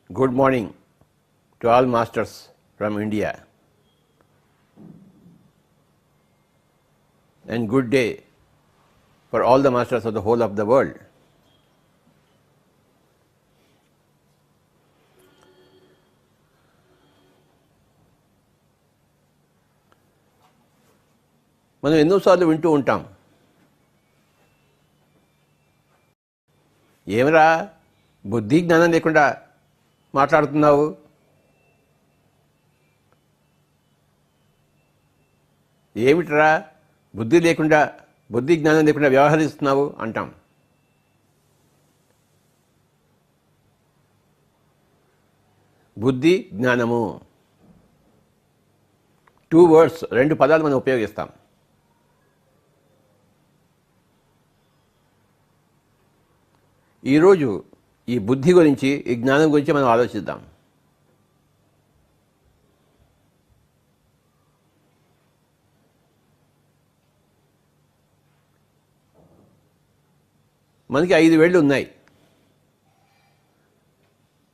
Good morning to all masters from India, and good day for all the masters of the whole of the world. మనం ఎన్నోసార్లు వింటూ ఉంటాం, ఏమరా బుద్ధి జ్ఞానం లేకుండా మాట్లాడుతున్నావు, ఏమిట్రా బుద్ధి జ్ఞానం లేకుండా వ్యవహరిస్తున్నావు అంటాం. బుద్ధి జ్ఞానము 2 words, 2 పదాలు మనం ఉపయోగిస్తాం. ఈరోజు ఈ బుద్ధి గురించి, ఈ జ్ఞానం గురించి మనం ఆలోచిద్దాం. మనకి 5 వేళ్ళు ఉన్నాయి.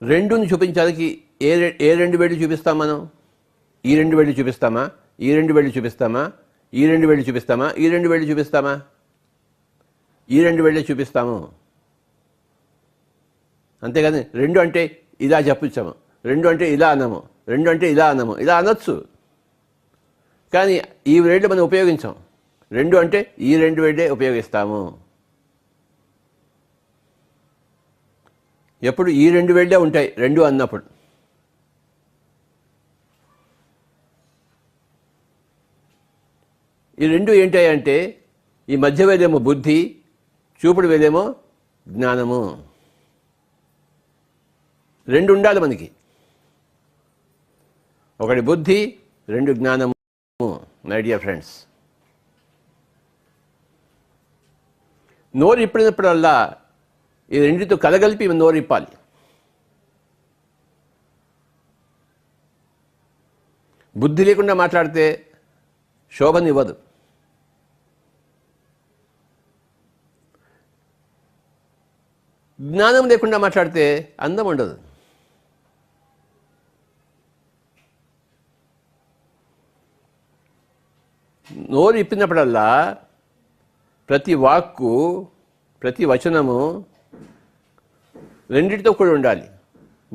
2ని చూపించడానికి ఏ 2 వేళ్ళు చూపిస్తాం మనం? ఈ 2 వేళ్ళు చూపిస్తామా? ఈ 2 వేళ్ళు చూపిస్తామా? ఈ 2 వేళ్ళు చూపిస్తామా? ఈ 2 వేళ్ళు చూపిస్తామా? ఈ 2 వేళ్ళే చూపిస్తాము. అంతేగాని 2 అంటే ఇలా చెప్పుచ్చాము, 2 అంటే ఇలా అన్నాము, 2 అంటే ఇలా అన్నాము, ఇలా అనొచ్చు. కానీ ఈ వేళ్ళు మనం ఉపయోగించాం. 2 అంటే ఈ 2 వేళ్ళే ఉపయోగిస్తాము. ఎప్పుడు ఈ 2 వేళ్ళే ఉంటాయి 2 అన్నప్పుడు. ఈ 2 ఏంటాయంటే, ఈ మధ్య వేలేమో బుద్ధి, చూపుడు వేలేమో జ్ఞానము. 2 ఉండాలి మనకి. ఒకటి బుద్ధి, 2 జ్ఞానము. మై డియర్ ఫ్రెండ్స్, నోరు ఇప్పినప్పుడల్లా ఈ 2తో కలగలిపి నోరు ఇప్పాలి. బుద్ధి లేకుండా మాట్లాడితే శోభనివ్వదు. జ్ఞానం లేకుండా మాట్లాడితే అందం ఉండదు. నోరు ఇప్పినప్పుడల్లా ప్రతి వాక్కు, ప్రతి వచనము 2తో కూడా ఉండాలి.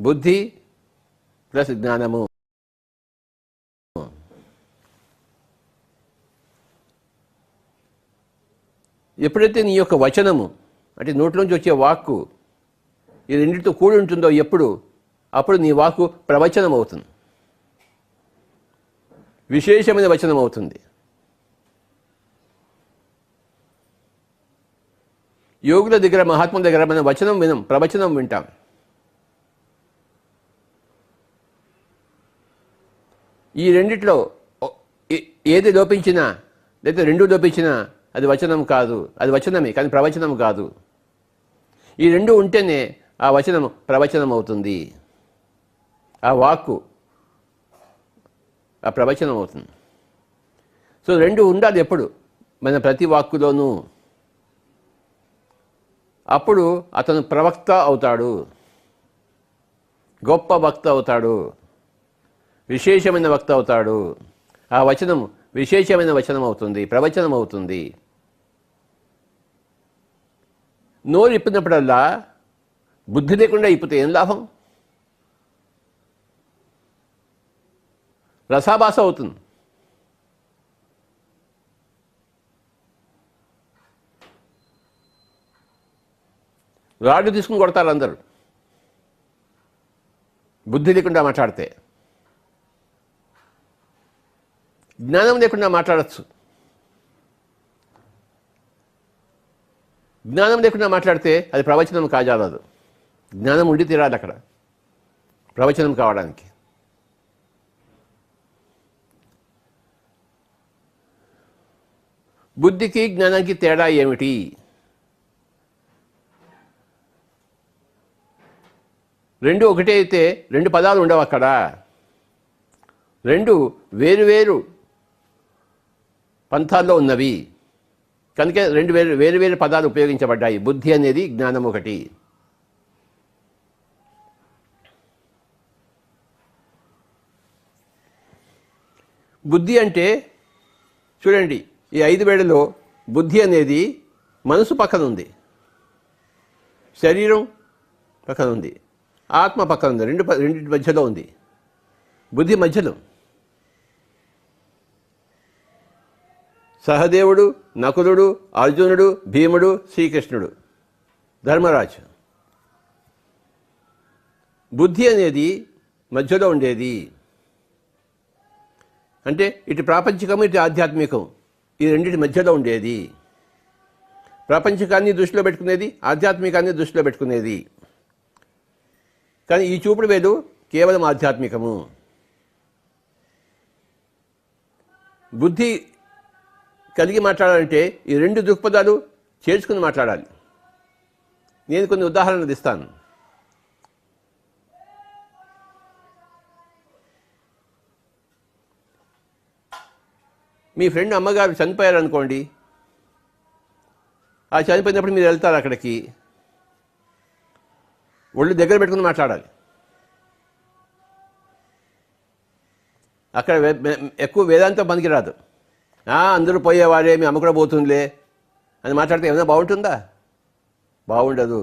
బుద్ధి ప్లస్ జ్ఞానము. ఎప్పుడైతే నీ యొక్క వచనము అంటే నోట్లోంచి వచ్చే వాక్కు ఈ 2తో కూడి ఉంటుందో అప్పుడు నీ వాక్కు ప్రవచనం అవుతుంది, విశేషమైన వచనం అవుతుంది. యోగుల దగ్గర, మహాత్ముల దగ్గర మనం వచనం వినం, ప్రవచనం వింటాం. ఈ 2ట్లో ఏది లోపించినా, లేదా 2 లోపించినా అది వచనం కాదు. అది వచనమే కానీ ప్రవచనం కాదు. ఈ 2 ఉంటేనే ఆ వచనం ప్రవచనం అవుతుంది, ఆ వాక్కు ఆ ప్రవచనం అవుతుంది. సో 2 ఉండాలి ఎప్పుడు మన ప్రతి వాక్కులోనూ. అప్పుడు అతను ప్రవక్త అవుతాడు, గొప్ప వక్త అవుతాడు, విశేషమైన వక్త అవుతాడు. ఆ వచనం విశేషమైన వచనం అవుతుంది, ప్రవచనం అవుతుంది. నోరు ఇప్పినప్పుడల్లా బుద్ధి లేకుండా ఇప్పితే ఏం లాభం? రసాభాస అవుతుంది. రాళ్ళు తీసుకుని కొడతారు అందరూ బుద్ధి లేకుండా మాట్లాడితే. జ్ఞానం లేకుండా మాట్లాడచ్చు. జ్ఞానం లేకుండా మాట్లాడితే అది ప్రవచనం కాజాలదు. జ్ఞానం ఉండి తీరాలి అక్కడ ప్రవచనం కావడానికి. బుద్ధికి జ్ఞానానికి తేడా ఏమిటి? 2 ఒకటే అయితే 2 పదాలు ఉండవు అక్కడ. 2 వేరు పంథాల్లో ఉన్నవి కనుక 2 వేరు పదాలు ఉపయోగించబడ్డాయి. బుద్ధి అనేది జ్ఞానం ఒకటి. బుద్ధి అంటే చూడండి, ఈ 5 వేళలో బుద్ధి అనేది మనసు పక్కన ఉంది, శరీరం పక్కన ఉంది, ఆత్మ పక్కన ఉంది, రెండింటి మధ్యలో ఉంది. బుద్ధి మధ్యలో. సహదేవుడు, నకులుడు, అర్జునుడు, భీముడు, శ్రీకృష్ణుడు, ధర్మరాజు. బుద్ధి అనేది మధ్యలో ఉండేది. అంటే ఇటు ప్రాపంచికం, ఇటు ఆధ్యాత్మికం, ఈ రెండింటి మధ్యలో ఉండేది. ప్రపంచకాన్ని దృష్టిలో పెట్టుకునేది, ఆధ్యాత్మికాన్ని దృష్టిలో పెట్టుకునేది. కానీ ఈ చూపుడు వేలు కేవలం ఆధ్యాత్మికము. బుద్ధి కలిగి మాట్లాడాలంటే ఈ 2 దృక్పథాలు చేర్చుకుని మాట్లాడాలి. నేను కొన్ని ఉదాహరణలు ఇస్తాను. మీ ఫ్రెండ్ అమ్మగారు చనిపోయారనుకోండి, ఆ చనిపోయినప్పుడు మీరు వెళ్తారు అక్కడికి, ఒళ్ళు దగ్గర పెట్టుకుని మాట్లాడాలి. అక్కడ ఎక్కువ వేదాంతం పనికిరాదు. అందరూ పోయేవారే, మీ అమ్మ కూడా పోతుందిలే అని మాట్లాడితే ఏమైనా బాగుంటుందా? బాగుండదు.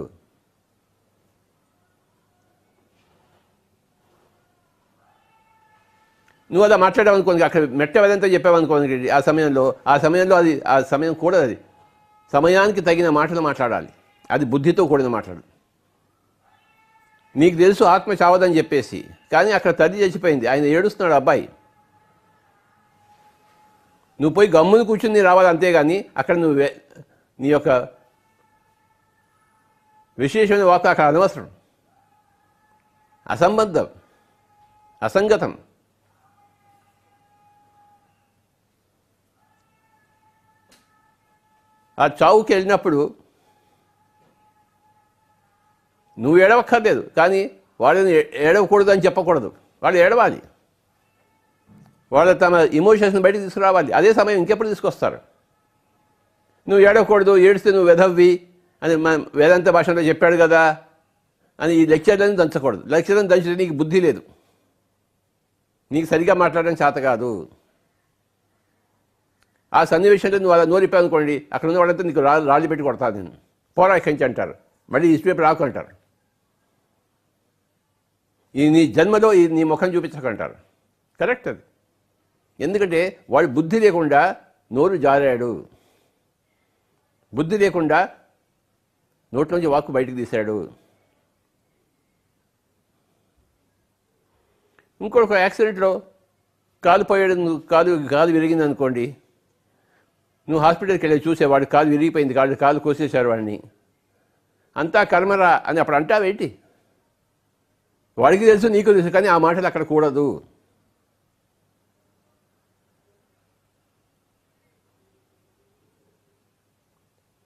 నువ్వు అలా మాట్లాడావనుకోండి, అక్కడ మెట్ట వేదంతో చెప్పావనుకోండి, ఆ సమయంలో అది ఆ సమయం కూడా అది సమయానికి తగిన మాటలు మాట్లాడాలి. అది బుద్ధితో కూడిన మాటలు. నీకు తెలుసు ఆత్మ చావదని చెప్పేసి, కానీ అక్కడ తల్లి చచ్చిపోయింది, ఆయన ఏడుస్తున్నాడు అబ్బాయి. నువ్వు పోయి గమ్మును కూర్చుని రావాలి, అంతేగాని అక్కడ నువ్వు నీ యొక్క విశేషమైన వార్త అక్కడ అనవసరం, అసంబద్ధం, అసంగతం. ఆ చావుకి వెళ్ళినప్పుడు నువ్వు ఏడవక్కర్లేదు, కానీ వాళ్ళని ఏడవకూడదు అని చెప్పకూడదు. వాళ్ళు ఏడవాలి, వాళ్ళు తమ ఇమోషన్స్ని బయటకు తీసుకురావాలి. అదే సమయం ఇంకెప్పుడు తీసుకొస్తారు. నువ్వు ఏడవకూడదు, ఏడిస్తే నువ్వు వెధవ్వి అని వేదాంత భాషలో చెప్పాడు కదా అని ఈ లెక్చర్లను దంచకూడదు. లెక్చర్లను దంచితే నీకు బుద్ధి లేదు, నీకు సరిగా మాట్లాడడం చేత కాదు. ఆ సన్నివేశంలో నువ్వు అలా నోరిపోయావు అనుకోండి, అక్కడ ఉన్న వాళ్ళంతా నీకు రాళ్ళు పెట్టి కొడతాను, నేను పోరా ఇక్కడి నుంచి అంటారు, మళ్ళీ ఈ పేపర్ రాకు అంటారు, ఈ నీ జన్మలో ఈ నీ ముఖం చూపించకంటారు. కరెక్ట్ అది. ఎందుకంటే వాడు బుద్ధి లేకుండా నోరు జారాడు, బుద్ధి లేకుండా నోట్లోంచి వాక్కు బయటకు తీశాడు. ఇంకొక యాక్సిడెంట్లో కాలు పోయాడు, కాలు విరిగింది అనుకోండి, నువ్వు హాస్పిటల్కి వెళ్ళి చూసేవాడు కాలు విరిగిపోయింది, కాలు కోసేశారు వాడిని, అంతా కర్మరా అని అప్పుడు అంటావేంటి? వాడికి తెలుసు, నీకు తెలుసు, కానీ ఆ మాటలు అక్కడ కూడదు.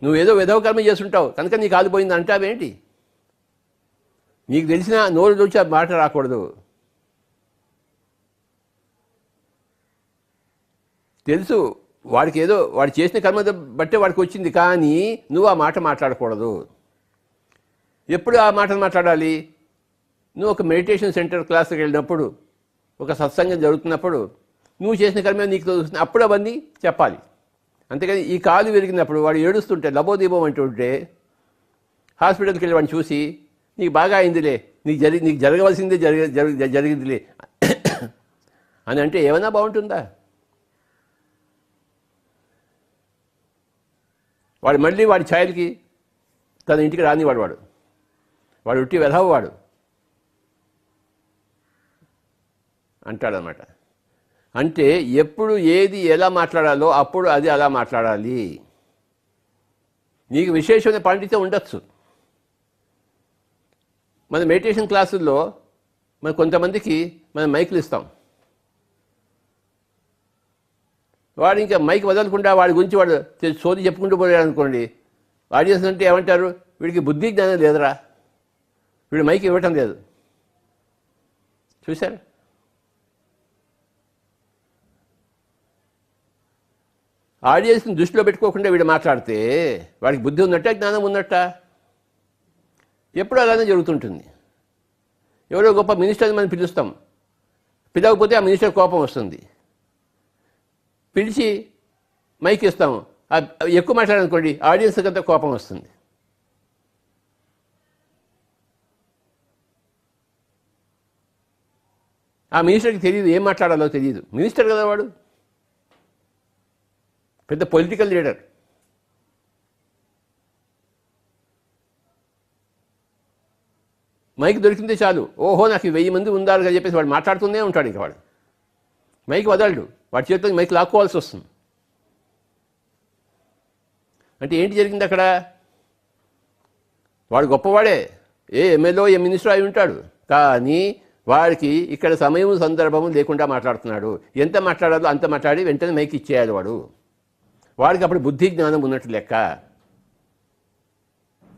నువ్వేదో విధవ కర్మ చేస్తుంటావు కనుక నీ కాలు పోయింది అంటావేంటి? నీకు తెలిసిన నోరు నుంచి ఆ మాట రాకూడదు. తెలుసు వాడికి ఏదో వాడు చేసిన కర్మ బట్టే వాడికి వచ్చింది, కానీ నువ్వు ఆ మాట మాట్లాడకూడదు. ఎప్పుడు ఆ మాటలు మాట్లాడాలి? నువ్వు ఒక మెడిటేషన్ సెంటర్ క్లాస్కి వెళ్ళినప్పుడు, ఒక సత్సంగం జరుగుతున్నప్పుడు, నువ్వు చేసిన కర్మ నీకు తెలుస్తుంది, అప్పుడు అవన్నీ చెప్పాలి. అంతేకాని ఈ కాలు విరిగినప్పుడు వాడు ఏడుస్తుంటే లబోదీపం అంటుంటే హాస్పిటల్కి వెళ్ళి వాడిని చూసి నీకు బాగా అయిందిలే, నీకు జరగవలసిందే జరిగిందిలే అని అంటే ఏమైనా బాగుంటుందా? వాడు మళ్ళీ వాడి ఛాయలకి తన ఇంటికి రానివాడు, వాడు ఉట్టి వెధవవాడు అంటాడనమాట. అంటే ఎప్పుడు ఏది ఎలా మాట్లాడాలో అప్పుడు అది అలా మాట్లాడాలి. నీకు విశేషమైన పాండిత్యం ఉండొచ్చు. మన మెడిటేషన్ క్లాసుల్లో మన కొంతమందికి మనం మైకులు ఇస్తాం, వాడు ఇంకా మైక్ వదలకుండా వాడి గురించి వాడు సోది చెప్పుకుంటూ పోయాడు అనుకోండి, ఆడియన్స్ అంటే ఏమంటారు, వీడికి బుద్ధి జ్ఞానం లేదురా, వీడు మైక్ ఇవ్వటం లేదు. చూశారు? ఆడియన్స్ని దృష్టిలో పెట్టుకోకుండా వీడు మాట్లాడితే వాడికి బుద్ధి ఉన్నట్ట, జ్ఞానం ఉన్నట్ట? ఎప్పుడు అలానే జరుగుతుంటుంది. ఎవరో గొప్ప మినిస్టర్ని మనం పిలుస్తాం, పిలవకపోతే ఆ మినిస్టర్ కోపం వస్తుంది. పిలిచి మైక్ ఇస్తాము, ఎక్కువ మాట్లాడాలనుకోండి ఆడియన్స్కి అంతా కోపం వస్తుంది. ఆ మినిస్టర్కి తెలియదు, ఏం మాట్లాడాలో తెలియదు. మినిస్టర్ కదా వాడు, పెద్ద పొలిటికల్ లీడర్. మైక్ దొరికిందే చాలు, ఓహో నాకు 1000 మంది ఉండాలి అని చెప్పేసి వాడు మాట్లాడుతూనే ఉంటాడు. ఇంకా వాడు మైక్ వదలడు, వాడి చేతితో మైక్ లాక్కోవాల్సి వస్తుంది. అంటే ఏంటి జరిగింది అక్కడ? వాడు గొప్పవాడే, ఏ ఎమ్మెల్యే ఏ మినిస్టర్ అయి ఉంటాడు, కానీ వాడికి ఇక్కడ సమయం సందర్భము లేకుండా మాట్లాడుతున్నాడు. ఎంత మాట్లాడాలో అంత మాట్లాడి వెంటనే మైక్ ఇచ్చేయాలి వాడికి అప్పుడు బుద్ధి జ్ఞానం ఉన్నట్టు లెక్క.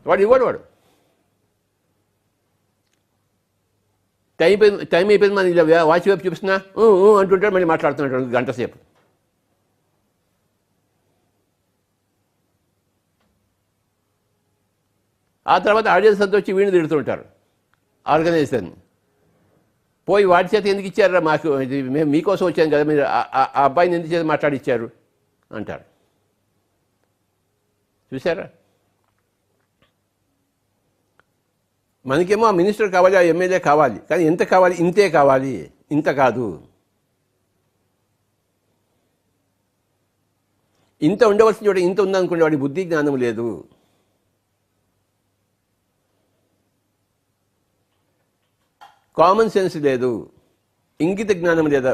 వాడు ఇవ్వడు. వాడు టైం అయిపోయింది, మన ఇలా వాచ్ వైపు చూపిస్తున్నా అంటుంటాడు, మళ్ళీ మాట్లాడుతున్నాడు గంట సేపు. ఆ తర్వాత ఆడియన్స్ అంతా వచ్చి వీడిని తిడుతుంటారు ఆర్గనైజర్ని. పోయి వాడి చేత ఎందుకు ఇచ్చారా, మాకు మేము మీకోసం వచ్చాను కదా, మీరు ఆ అబ్బాయిని ఎందుకు చేత మాట్లాడిచ్చారు అంటారు. చూసారా? మనకేమో ఆ మినిస్టర్ కావాలి, ఆ ఎమ్మెల్యే కావాలి, కానీ ఎంత కావాలి? ఇంతే కావాలి, ఇంత కాదు. ఇంత ఉండవలసిన చోట ఇంత ఉందనుకోండి, వాడి బుద్ధి జ్ఞానం లేదు. కామన్ సెన్స్ లేదు, ఇంగిత జ్ఞానం లేదా.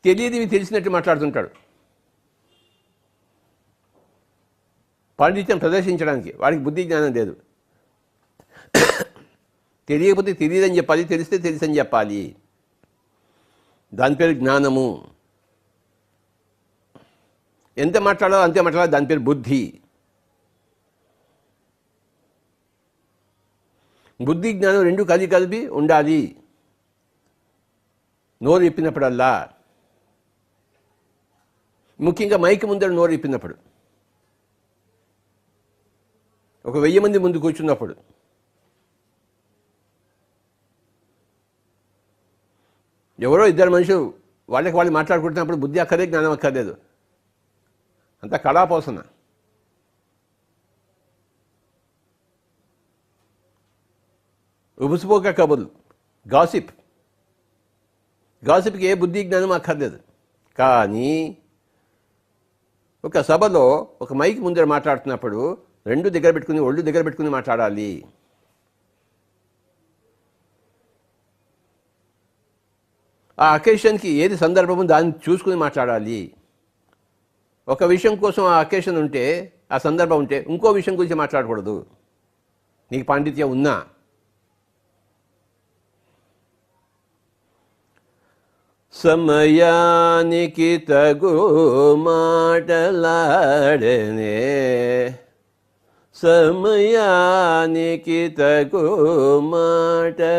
తెలియనివి తెలిసినట్టు మాట్లాడుతుంటాడు పాండిత్యం ప్రదర్శించడానికి. వాడికి బుద్ధి జ్ఞానం లేదు. తెలియకపోతే తెలియదని చెప్పాలి, తెలిస్తే తెలుసని చెప్పాలి. దాని పేరు జ్ఞానము. ఎంత మాట్లాడాలో అంతే మాట్లాడాలి, దాని పేరు బుద్ధి. బుద్ధి జ్ఞానం రెండు కలిపి ఉండాలి నోరు ఇప్పినప్పుడల్లా. ముఖ్యంగా మైక్ ముందర నోరు ఇప్పినప్పుడు, ఒక 1000 మంది ముందు కూర్చున్నప్పుడు. ఎవరో ఇద్దరు మనుషులు వాళ్ళకి వాళ్ళు మాట్లాడుకుంటున్నప్పుడు బుద్ధి అక్కర్లేదు, జ్ఞానం అక్కర్లేదు, అంత కళాపోసన. ఉబుసుపోక కబుర్లు, గాసిప్కి ఏ బుద్ధి జ్ఞానం అక్కర్లేదు. కానీ ఒక సభలో ఒక మైక్ ముందర మాట్లాడుతున్నప్పుడు ఒళ్ళు దగ్గర పెట్టుకుని మాట్లాడాలి. ఆ అకేషన్కి ఏది సందర్భము దాన్ని చూసుకుని మాట్లాడాలి. ఒక విషయం కోసం ఆ అకేషన్ ఉంటే, ఆ సందర్భం ఉంటే, ఇంకో విషయం గురించి మాట్లాడకూడదు. నీకు పాండిత్యం ఉన్నా. సమయానికి తగు మాటలాడనే, సమయానికి తగు మాటలాడనే,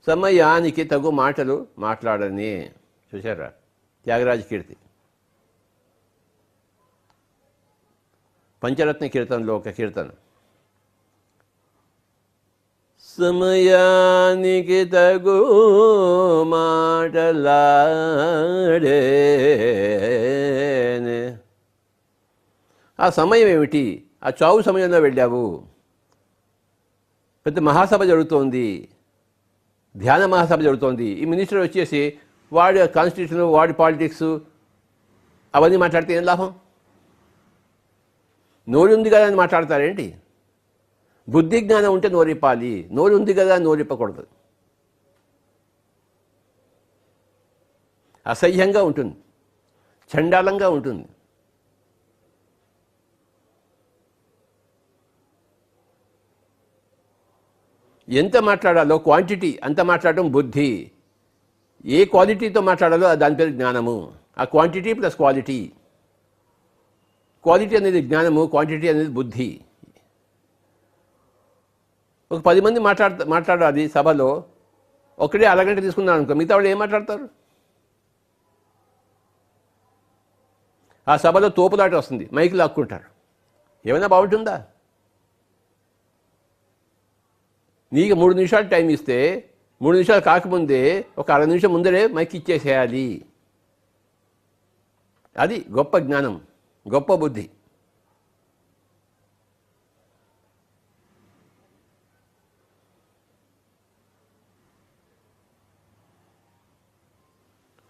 సమయానికి తగు మాటలు మాట్లాడని. చూసారా? త్యాగరాజ కీర్తి, పంచరత్న కీర్తనలో ఒక కీర్తన. సమయానికి తగు మాటలాడేనే. ఆ సమయం ఏమిటి? ఆ చావు సమయంలో వెళ్ళావు, పెద్ద మహాసభ జరుగుతోంది, ధ్యాన మహాసభ జరుగుతోంది. ఈ మినిస్టర్ వచ్చేసి వాడి కాన్స్టిట్యూషన్, వాడి పాలిటిక్స్ అవన్నీ మాట్లాడితే ఏం లాభం? నోరు ఉంది కదా అని మాట్లాడతారేంటి? బుద్ధి జ్ఞానం ఉంటే నోరిప్పాలి. నోరు ఉంది కదా నోరిప్పకూడదు. అసహ్యంగా ఉంటుంది, చండాలంగా ఉంటుంది. ఎంత మాట్లాడాలో క్వాంటిటీ అంత మాట్లాడడం బుద్ధి. ఏ క్వాలిటీతో మాట్లాడాలో దాని పేరు జ్ఞానము. ఆ క్వాంటిటీ ప్లస్ క్వాలిటీ. క్వాలిటీ అనేది జ్ఞానము, క్వాంటిటీ అనేది బుద్ధి. ఒక 10 మంది మాట్లాడాలి సభలో, ఒకటే అరగంట తీసుకున్నాను అనుకో, మిగతా వాళ్ళు ఏం మాట్లాడతారు? ఆ సభలో తోపులాట వస్తుంది, మైకు లాక్కుంటారు. ఏమైనా బాగుంటుందా? నీకు 3 నిమిషాలు టైం ఇస్తే 3 నిమిషాలు కాకముందే ఒక అర నిమిషం ముందరే మైక్ ఇచ్చేసేయాలి. అది గొప్ప జ్ఞానం, గొప్ప బుద్ధి.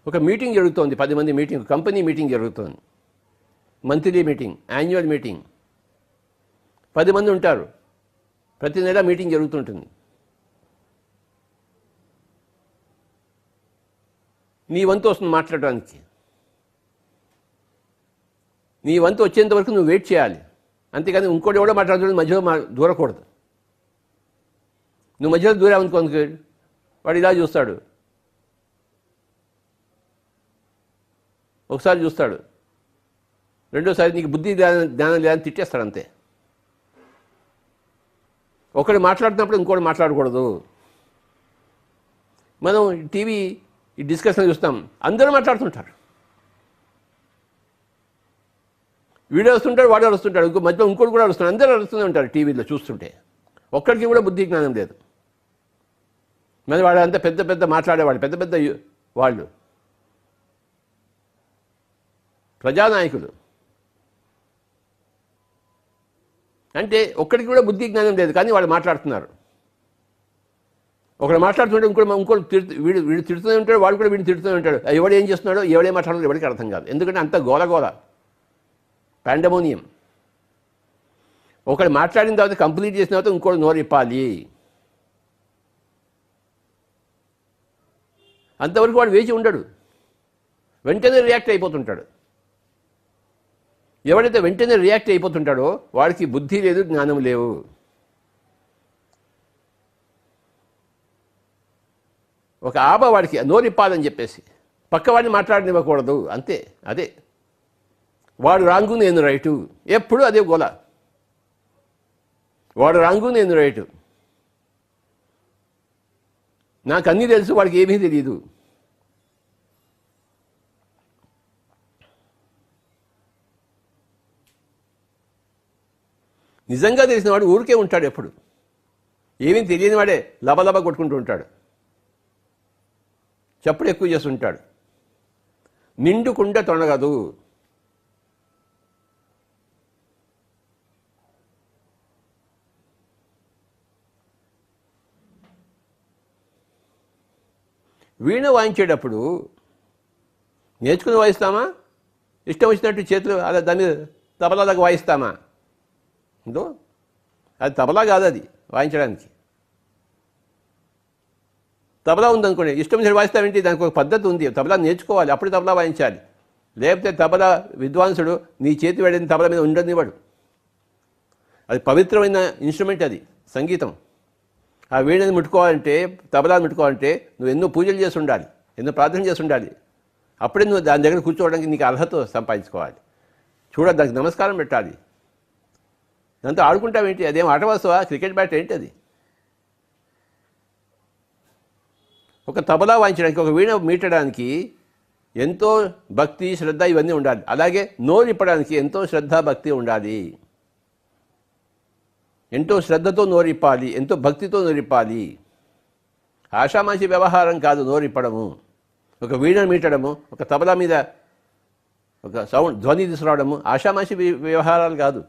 ఒక మీటింగ్ జరుగుతోంది, 10 మంది మీటింగ్, కంపెనీ మీటింగ్ జరుగుతోంది, మంత్లీ మీటింగ్, యాన్యువల్ మీటింగ్, 10 మంది ఉంటారు, ప్రతి నెల మీటింగ్ జరుగుతుంటుంది. నీ వంతు వస్తుంది మాట్లాడడానికి. నీ వంతు వచ్చేంత వరకు నువ్వు వెయిట్ చేయాలి, అంతేకాని ఇంకోటి ఎవడో మాట్లాడుతుంది మధ్యలో దూరకూడదు. నువ్వు మధ్యలో దూరావనుకో, వాడు ఇలా చూస్తాడు, ఒకసారి చూస్తాడు, రెండోసారి నీకు బుద్ధి జ్ఞానం లేదని తిట్టేస్తాడు, అంతే. ఒకడు మాట్లాడుతున్నప్పుడు ఇంకోటి మాట్లాడకూడదు. మనం టీవీ ఈ డిస్కషన్ చూస్తాం, అందరూ మాట్లాడుతుంటారు, వీడియో వస్తుంటాడు, వాడు వస్తుంటాడు, మధ్యలో ఇంకోటి కూడా వస్తున్నాడు, అందరూ వస్తూనే ఉంటారు టీవీలో చూస్తుంటే. ఒక్కడికి కూడా బుద్ధి జ్ఞానం లేదు. మరి వాడు అంతా పెద్ద పెద్ద మాట్లాడేవాళ్ళు, పెద్ద పెద్ద వాళ్ళు ప్రజానాయకులు. అంటే ఒక్కడికి కూడా బుద్ధి జ్ఞానం లేదు, కానీ వాళ్ళు మాట్లాడుతున్నారు. ఒకడు మాట్లాడుతుంటే ఇంకోటి వీడు తిడుతూనే ఉంటాడు, వాడు కూడా వీడిని తిడుతూనే ఉంటాడు. ఎవడు ఏం చేస్తున్నాడో, ఎవడే మాట్లాడాలో ఎవరికి అర్థం కాదు. ఎందుకంటే అంత గోలగోల, పాండమోనియం. ఒకడు మాట్లాడిన తర్వాత కంప్లీట్ చేసిన తర్వాత ఇంకోటి నోరు ఇప్పాలి. అంతవరకు వాడు వేచి ఉండడు, వెంటనే రియాక్ట్ అయిపోతుంటాడు. ఎవడైతే వెంటనే రియాక్ట్ అయిపోతుంటాడో వాడికి బుద్ధి లేదు, జ్ఞానం లేవు. ఒక వాడికి నోరిప్పాలని చెప్పేసి పక్కవాడిని మాట్లాడనివ్వకూడదు, అంతే. అదే వాడు రాంగు, నేను రైటు, ఎప్పుడు అదే గోల. వాడు రాంగు, నేను రైటు, నాకు అన్నీ తెలుసు, వాడికి ఏమీ తెలియదు. నిజంగా తెలిసిన వాడు ఊరికే ఉంటాడు, ఎప్పుడు ఏమీ తెలియని వాడే లబలబ కొట్టుకుంటూ ఉంటాడు, చప్పుడు ఎక్కువ చేస్తుంటాడు. నిండుకుండ తొనగదు. వీణ వాయించేటప్పుడు నేర్చుకుని వాయిస్తామా, ఇష్టం వచ్చినట్టు చేతులు అలా దాని తబలాగా వాయిస్తామా? ఇందో అది తబలా కాదు, అది వాయించడానికి. తబలా ఉందనుకోండి, ఇష్టం వచ్చినట్టు వాయిస్తామేంటి? దానికి ఒక పద్ధతి ఉంది, తబలా నేర్చుకోవాలి, అప్పుడు తబలా వాయించాలి. లేకపోతే తబలా విద్వాంసుడు నీ చేతి వేడిన తబలా మీద ఉండనివాడు. అది పవిత్రమైన ఇన్స్ట్రుమెంట్, అది సంగీతం. ఆ వీణని ముట్టుకోవాలంటే, తబలాని ముట్టుకోవాలంటే నువ్వు ఎన్నో పూజలు చేసి ఉండాలి, ఎన్నో ప్రార్థన చేసి ఉండాలి. అప్పుడే నువ్వు దాని దగ్గర కూర్చోవడానికి నీకు అర్హత సంపాదించుకోవాలి. చూడాలి, దానికి నమస్కారం పెట్టాలి. దాంతో ఆడుకుంటావేంటి? అదేం ఆట వస్తువా? క్రికెట్ బ్యాట్ ఏంటి అది? ఒక తబలా వాయించడానికి, ఒక వీణ మీటడానికి ఎంతో భక్తి, శ్రద్ధ ఇవన్నీ ఉండాలి. అలాగే నోరు ఇప్పడానికి ఎంతో శ్రద్ధ, భక్తి ఉండాలి. ఎంతో శ్రద్ధతో నోరిప్పాలి, ఎంతో భక్తితో నోరిప్పాలి. ఆషామాషి వ్యవహారం కాదు నోరిప్పడము. ఒక వీణ మీటడము, ఒక తబలా మీద ఒక సౌండ్ ధ్వని తీసుకురావడము ఆషామాషి వ్యవహారాలు కాదు.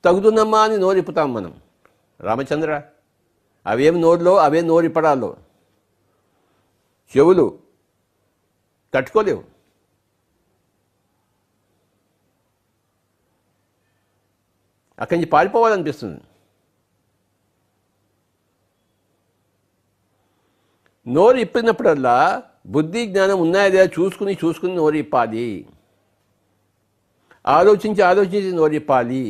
తగుదునమ్మా అని నోరిప్పుతాం మనం. రామచంద్ర, అవేం నోరులో అవే నోరిప్పడాలో. చెవులు తట్టుకోలేవు. అక్కడి నుంచి పారిపోవాలనిపిస్తుంది. నోరు ఇప్పినప్పుడల్లా బుద్ధి జ్ఞానం ఉన్నాయా చూసుకుని నోరు ఇప్పాలి. ఆలోచించి నోరు ఇప్పాలి.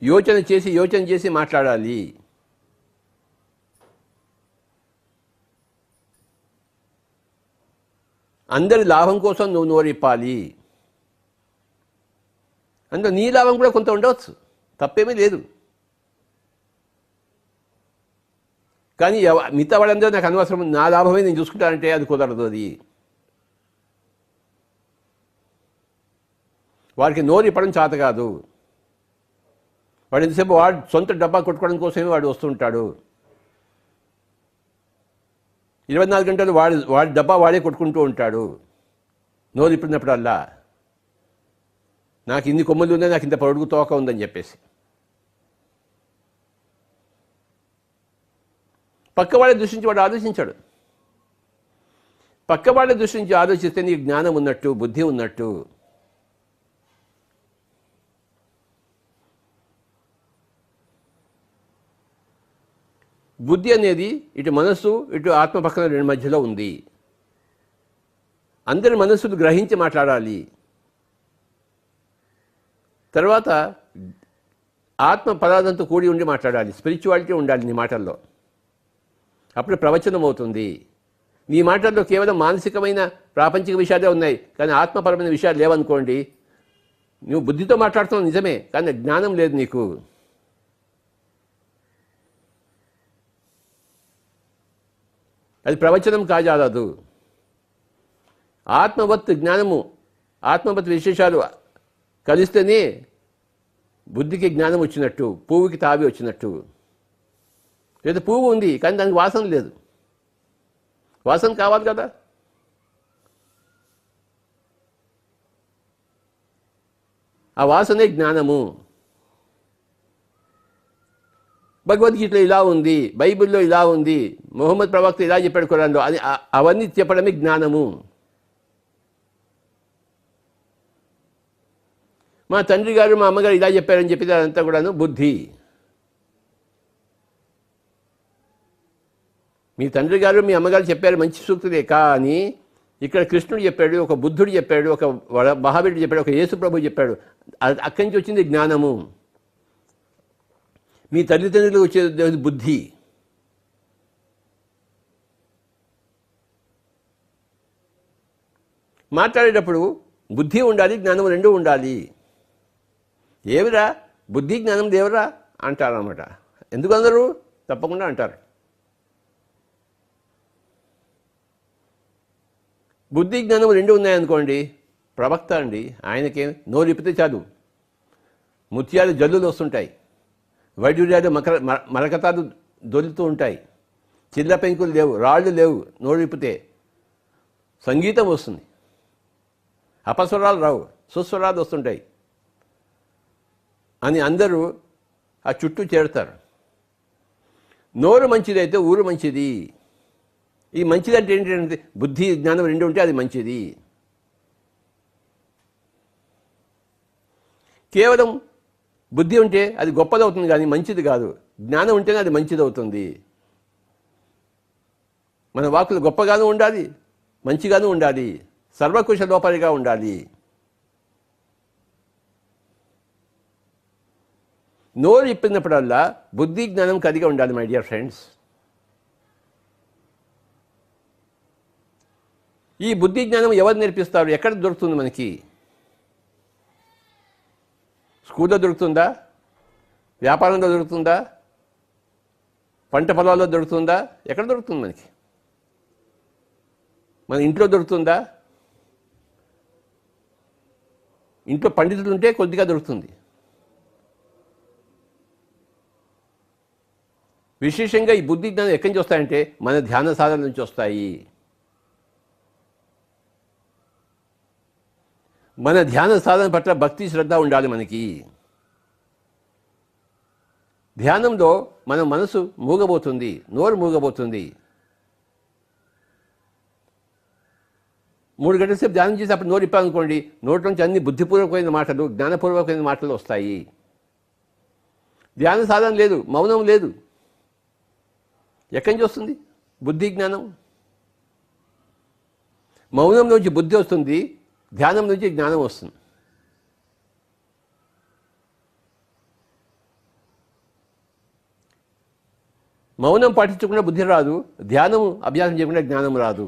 యోచన చేసి మాట్లాడాలి. అందరి లాభం కోసం నువ్వు నోరిప్పాలి. అందులో నీ లాభం కూడా కొంత ఉండవచ్చు, తప్పేమీ లేదు. కానీ మిగతా వాళ్ళందరూ నాకు అనవసరం, నా లాభమే నేను చూసుకుంటానంటే అది కుదరదు. అది వాడికి నోరు ఇప్పడం చేత కాదు. వాడు ఎంతసేపు వాడు సొంత డబ్బా కొట్టుకోవడం కోసమే వాడు వస్తుంటాడు. 24 గంటలు వాడి డబ్బా వాడే కొట్టుకుంటూ ఉంటాడు. నోరు ఇప్పినప్పుడల్లా నాకు ఇన్ని కొమ్ములు ఉన్నాయి, నాకు ఇంత పొడుగు తోక ఉందని చెప్పేసి. పక్కవాడే దృష్టించి వాడు ఆలోచించాడు. పక్కవాడే దృష్టించి ఆలోచిస్తే నీకు జ్ఞానం ఉన్నట్టు, బుద్ధి ఉన్నట్టు. బుద్ధి అనేది ఇటు మనస్సు ఇటు ఆత్మ పక్కన రెండు మధ్యలో ఉంది. అందరి మనస్సులు గ్రహించి మాట్లాడాలి. తర్వాత ఆత్మ పదార్థంతో కూడి ఉండి మాట్లాడాలి. స్పిరిచువాలిటీ ఉండాలి నీ మాటల్లో. అప్పుడు ప్రవచనం అవుతుంది. నీ మాటల్లో కేవలం మానసికమైన ప్రాపంచిక విషయాలే ఉన్నాయి, కానీ ఆత్మపరమైన విషయాలు లేవనుకోండి, నువ్వు బుద్ధితో మాట్లాడుతున్నావు నిజమే, కానీ జ్ఞానం లేదు నీకు. అది ప్రవచనం కాజాలదు. ఆత్మవత్ జ్ఞానము, ఆత్మవత్ విశేషాలు కలిస్తేనే బుద్ధికి జ్ఞానం వచ్చినట్టు, పువ్వుకి తావి వచ్చినట్టు. లేదా పువ్వు ఉంది కానీ దానికి వాసన లేదు. వాసన కావాలి కదా. ఆ వాసనే జ్ఞానము. భగవద్గీతలో ఇలా ఉంది, బైబిల్లో ఇలా ఉంది, మొహమ్మద్ ప్రవక్త ఇలా చెప్పాడు ఖురాన్లో అని అవన్నీ చెప్పడమే జ్ఞానము. మా తండ్రి గారు మా అమ్మగారు ఇలా చెప్పారని చెప్పి అదంతా కూడాను బుద్ధి. మీ తండ్రి గారు మీ అమ్మగారు చెప్పారు మంచి సూక్తులే, కానీ ఇక్కడ కృష్ణుడు చెప్పాడు, ఒక బుద్ధుడు చెప్పాడు, ఒక మహావీరుడు చెప్పాడు, ఒక యేసు ప్రభు చెప్పాడు. అక్కడి నుంచి వచ్చింది జ్ఞానము. మీ తల్లిదండ్రులకు వచ్చేది బుద్ధి. మాట్లాడేటప్పుడు బుద్ధి ఉండాలి, జ్ఞానం రెండూ ఉండాలి. ఏమిరా బుద్ధి జ్ఞానం దేవరా అంటారు అన్నమాట. ఎందుకు అందరూ? తప్పకుండా అంటారు. బుద్ధి జ్ఞానం రెండు ఉన్నాయనుకోండి, ప్రవక్త అండి, ఆయనకేం నోరు ఇప్పితే చాలు ముత్యాలు జల్లులు వస్తుంటాయి, వైడ్యూర్యాలు మరకతాలు దొరుకుతూ ఉంటాయి, చిల్ల పెంకులు లేవు, రాళ్ళు లేవు. నోరు ఇప్పితే సంగీతం వస్తుంది, అపస్వరాలు రావు, సుస్వరాలు వస్తుంటాయి అని అందరూ ఆ చుట్టూ చేరుతారు. నోరు మంచిదైతే ఊరు మంచిది. ఈ మంచిది అంటే ఏంటంటే బుద్ధి జ్ఞానం రెండు ఉంటే అది మంచిది. కేవలం బుద్ధి ఉంటే అది గొప్పదవుతుంది కానీ మంచిది కాదు. జ్ఞానం ఉంటేనే అది మంచిది అవుతుంది. మన వాక్కులు గొప్పగాను ఉండాలి, మంచిగాను ఉండాలి, సర్వకుశ లోపరిగా ఉండాలి. నోరు ఇప్పినప్పుడల్లా బుద్ధి జ్ఞానం కలిగి ఉండాలి మై డియర్ ఫ్రెండ్స్. ఈ బుద్ధి జ్ఞానం ఎవరు నేర్పిస్తారు? ఎక్కడ దొరుకుతుంది మనకి? స్కూల్లో దొరుకుతుందా? వ్యాపారంలో దొరుకుతుందా? పంట పొలాల్లో దొరుకుతుందా? ఎక్కడ దొరుకుతుంది మనకి? మన ఇంట్లో దొరుకుతుందా? ఇంట్లో పండితులు ఉంటే కొద్దిగా దొరుకుతుంది. విశేషంగా ఈ బుద్ధి జ్ఞానం ఎక్కడి నుంచి వస్తాయంటే మన ధ్యాన సాధన నుంచి వస్తాయి. మన ధ్యాన సాధన పట్ల భక్తి శ్రద్ధ ఉండాలి మనకి. ధ్యానంలో మన మనసు మూగబోతుంది, నోరు మూగబోతుంది. 3 గంటల సేపు ధ్యానం చేసి అప్పుడు నోరు ఇప్పాలనుకోండి, నోటి నుంచి అన్ని బుద్ధిపూర్వకమైన మాటలు, జ్ఞానపూర్వకమైన మాటలు వస్తాయి. ధ్యాన సాధన లేదు, మౌనం లేదు. ఎక్కడి నుంచి వస్తుంది బుద్ధి జ్ఞానం? మౌనం నుంచి బుద్ధి వస్తుంది, ధ్యానం నుంచి జ్ఞానం వస్తుంది. మౌనం పాటించకుండా బుద్ధి రాదు, ధ్యానం అభ్యాసం చేయకుండా జ్ఞానం రాదు.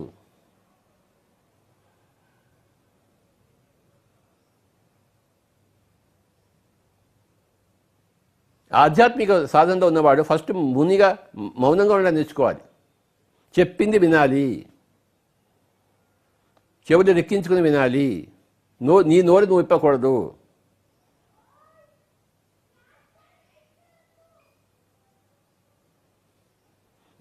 ఆధ్యాత్మిక సాధనలో ఉన్నవాడు ఫస్ట్ మునిగా మౌనంగా ఉండడం నేర్చుకోవాలి. చెప్పింది వినాలి, చెవులు రెక్కించుకుని వినాలి. నీ నోరు నువ్వు ఇప్పకూడదు.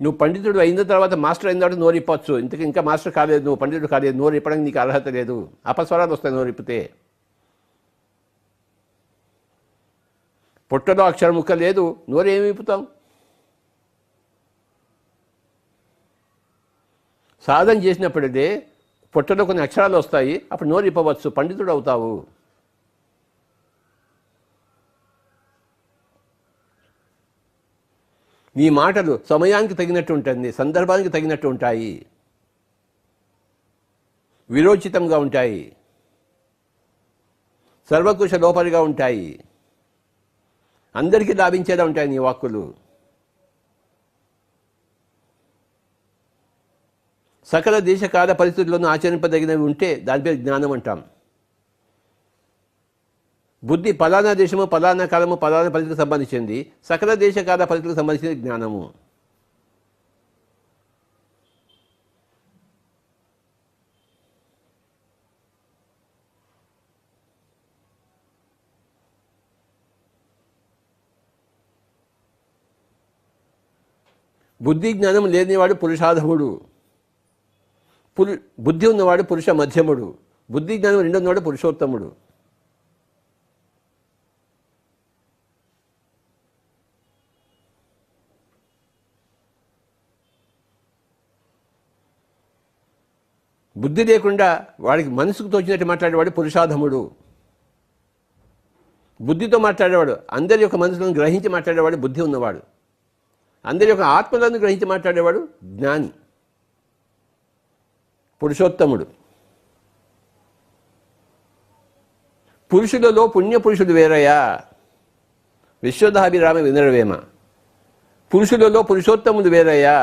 నువ్వు పండితుడు అయిన తర్వాత మాస్టర్ అయిన తర్వాత నోరు ఇప్పవచ్చు. ఇంకా మాస్టర్ కాలేదు, నువ్వు పండితుడు కాలేదు, నోరు ఇప్పడానికి నీకు అర్హత లేదు. అపస్వరాలు వస్తాయి నోరు ఇప్పితే. పొట్టలో అక్షరం ముక్క లేదు, నోరు ఏమి ఇప్పుతాం? సాధన చేసినప్పుడే పొట్టలో కొన్ని అక్షరాలు వస్తాయి, అప్పుడు నోరు ఇప్పవచ్చు, పండితుడు అవుతావు. నీ మాటలు సమయానికి తగినట్టు ఉంటుంది, సందర్భానికి తగినట్టు ఉంటాయి, విరోచితంగా ఉంటాయి, సర్వకుశ లోపరిగా ఉంటాయి, అందరికీ లాభించేలా ఉంటాయి నీ వాక్కులు. సకల దేశకాల పరిస్థితుల్లోనూ ఆచరింపదగినవి ఉంటే దాని పేరు జ్ఞానం అంటాం. బుద్ధి పలానా దేశము, పలానా కాలము, పలానా పరిస్థితికి సంబంధించింది. సకల దేశకాల పరిస్థితులకు సంబంధించిన జ్ఞానము. బుద్ధి జ్ఞానం లేనివాడు పురుషాధముడు, బుద్ధి ఉన్నవాడు పురుష మధ్యముడు, బుద్ధి జ్ఞానం రెండు ఉన్నవాడు పురుషోత్తముడు. బుద్ధి లేకుండా వాడికి మనసుకు తోచినట్టు మాట్లాడేవాడు పురుషాధముడు. బుద్ధితో మాట్లాడేవాడు, అందరి యొక్క మనసులను గ్రహించి మాట్లాడేవాడు బుద్ధి ఉన్నవాడు. అందరి యొక్క ఆత్మలను గ్రహించి మాట్లాడేవాడు జ్ఞాని, పురుషోత్తముడు. పురుషులలో పుణ్యపురుషుడు వేరయ్యా, విశ్వదాభిరామ వినరవేమ. పురుషులలో పురుషోత్తముడు వేరయ్యా.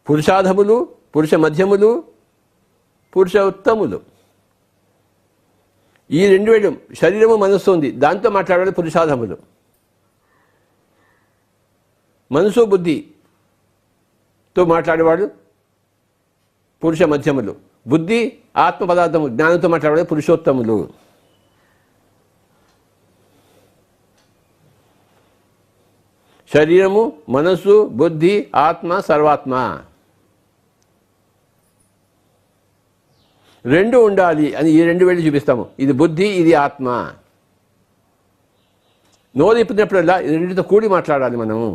పురుషాధములు, పురుష మధ్యములు, పురుష ఉత్తములు. ఈ రెండు వేడు శరీరము మనస్సు ఉంది, దాంతో మాట్లాడేవాడు పురుషాధములు. మనసు బుద్ధితో మాట్లాడేవాడు పురుష మధ్యములు. బుద్ధి ఆత్మ పదార్థము జ్ఞానంతో మాట్లాడేవాడు పురుషోత్తములు. శరీరము, మనస్సు, బుద్ధి, ఆత్మ, సర్వాత్మ రెండు ఉండాలి అని ఈ రెండు వేళ్ళు చూపిస్తాము. ఇది బుద్ధి, ఇది ఆత్మ. నోరు ఇప్పినప్పుడల్లా ఈ రెండింటితో కూడి మాట్లాడాలి మనము.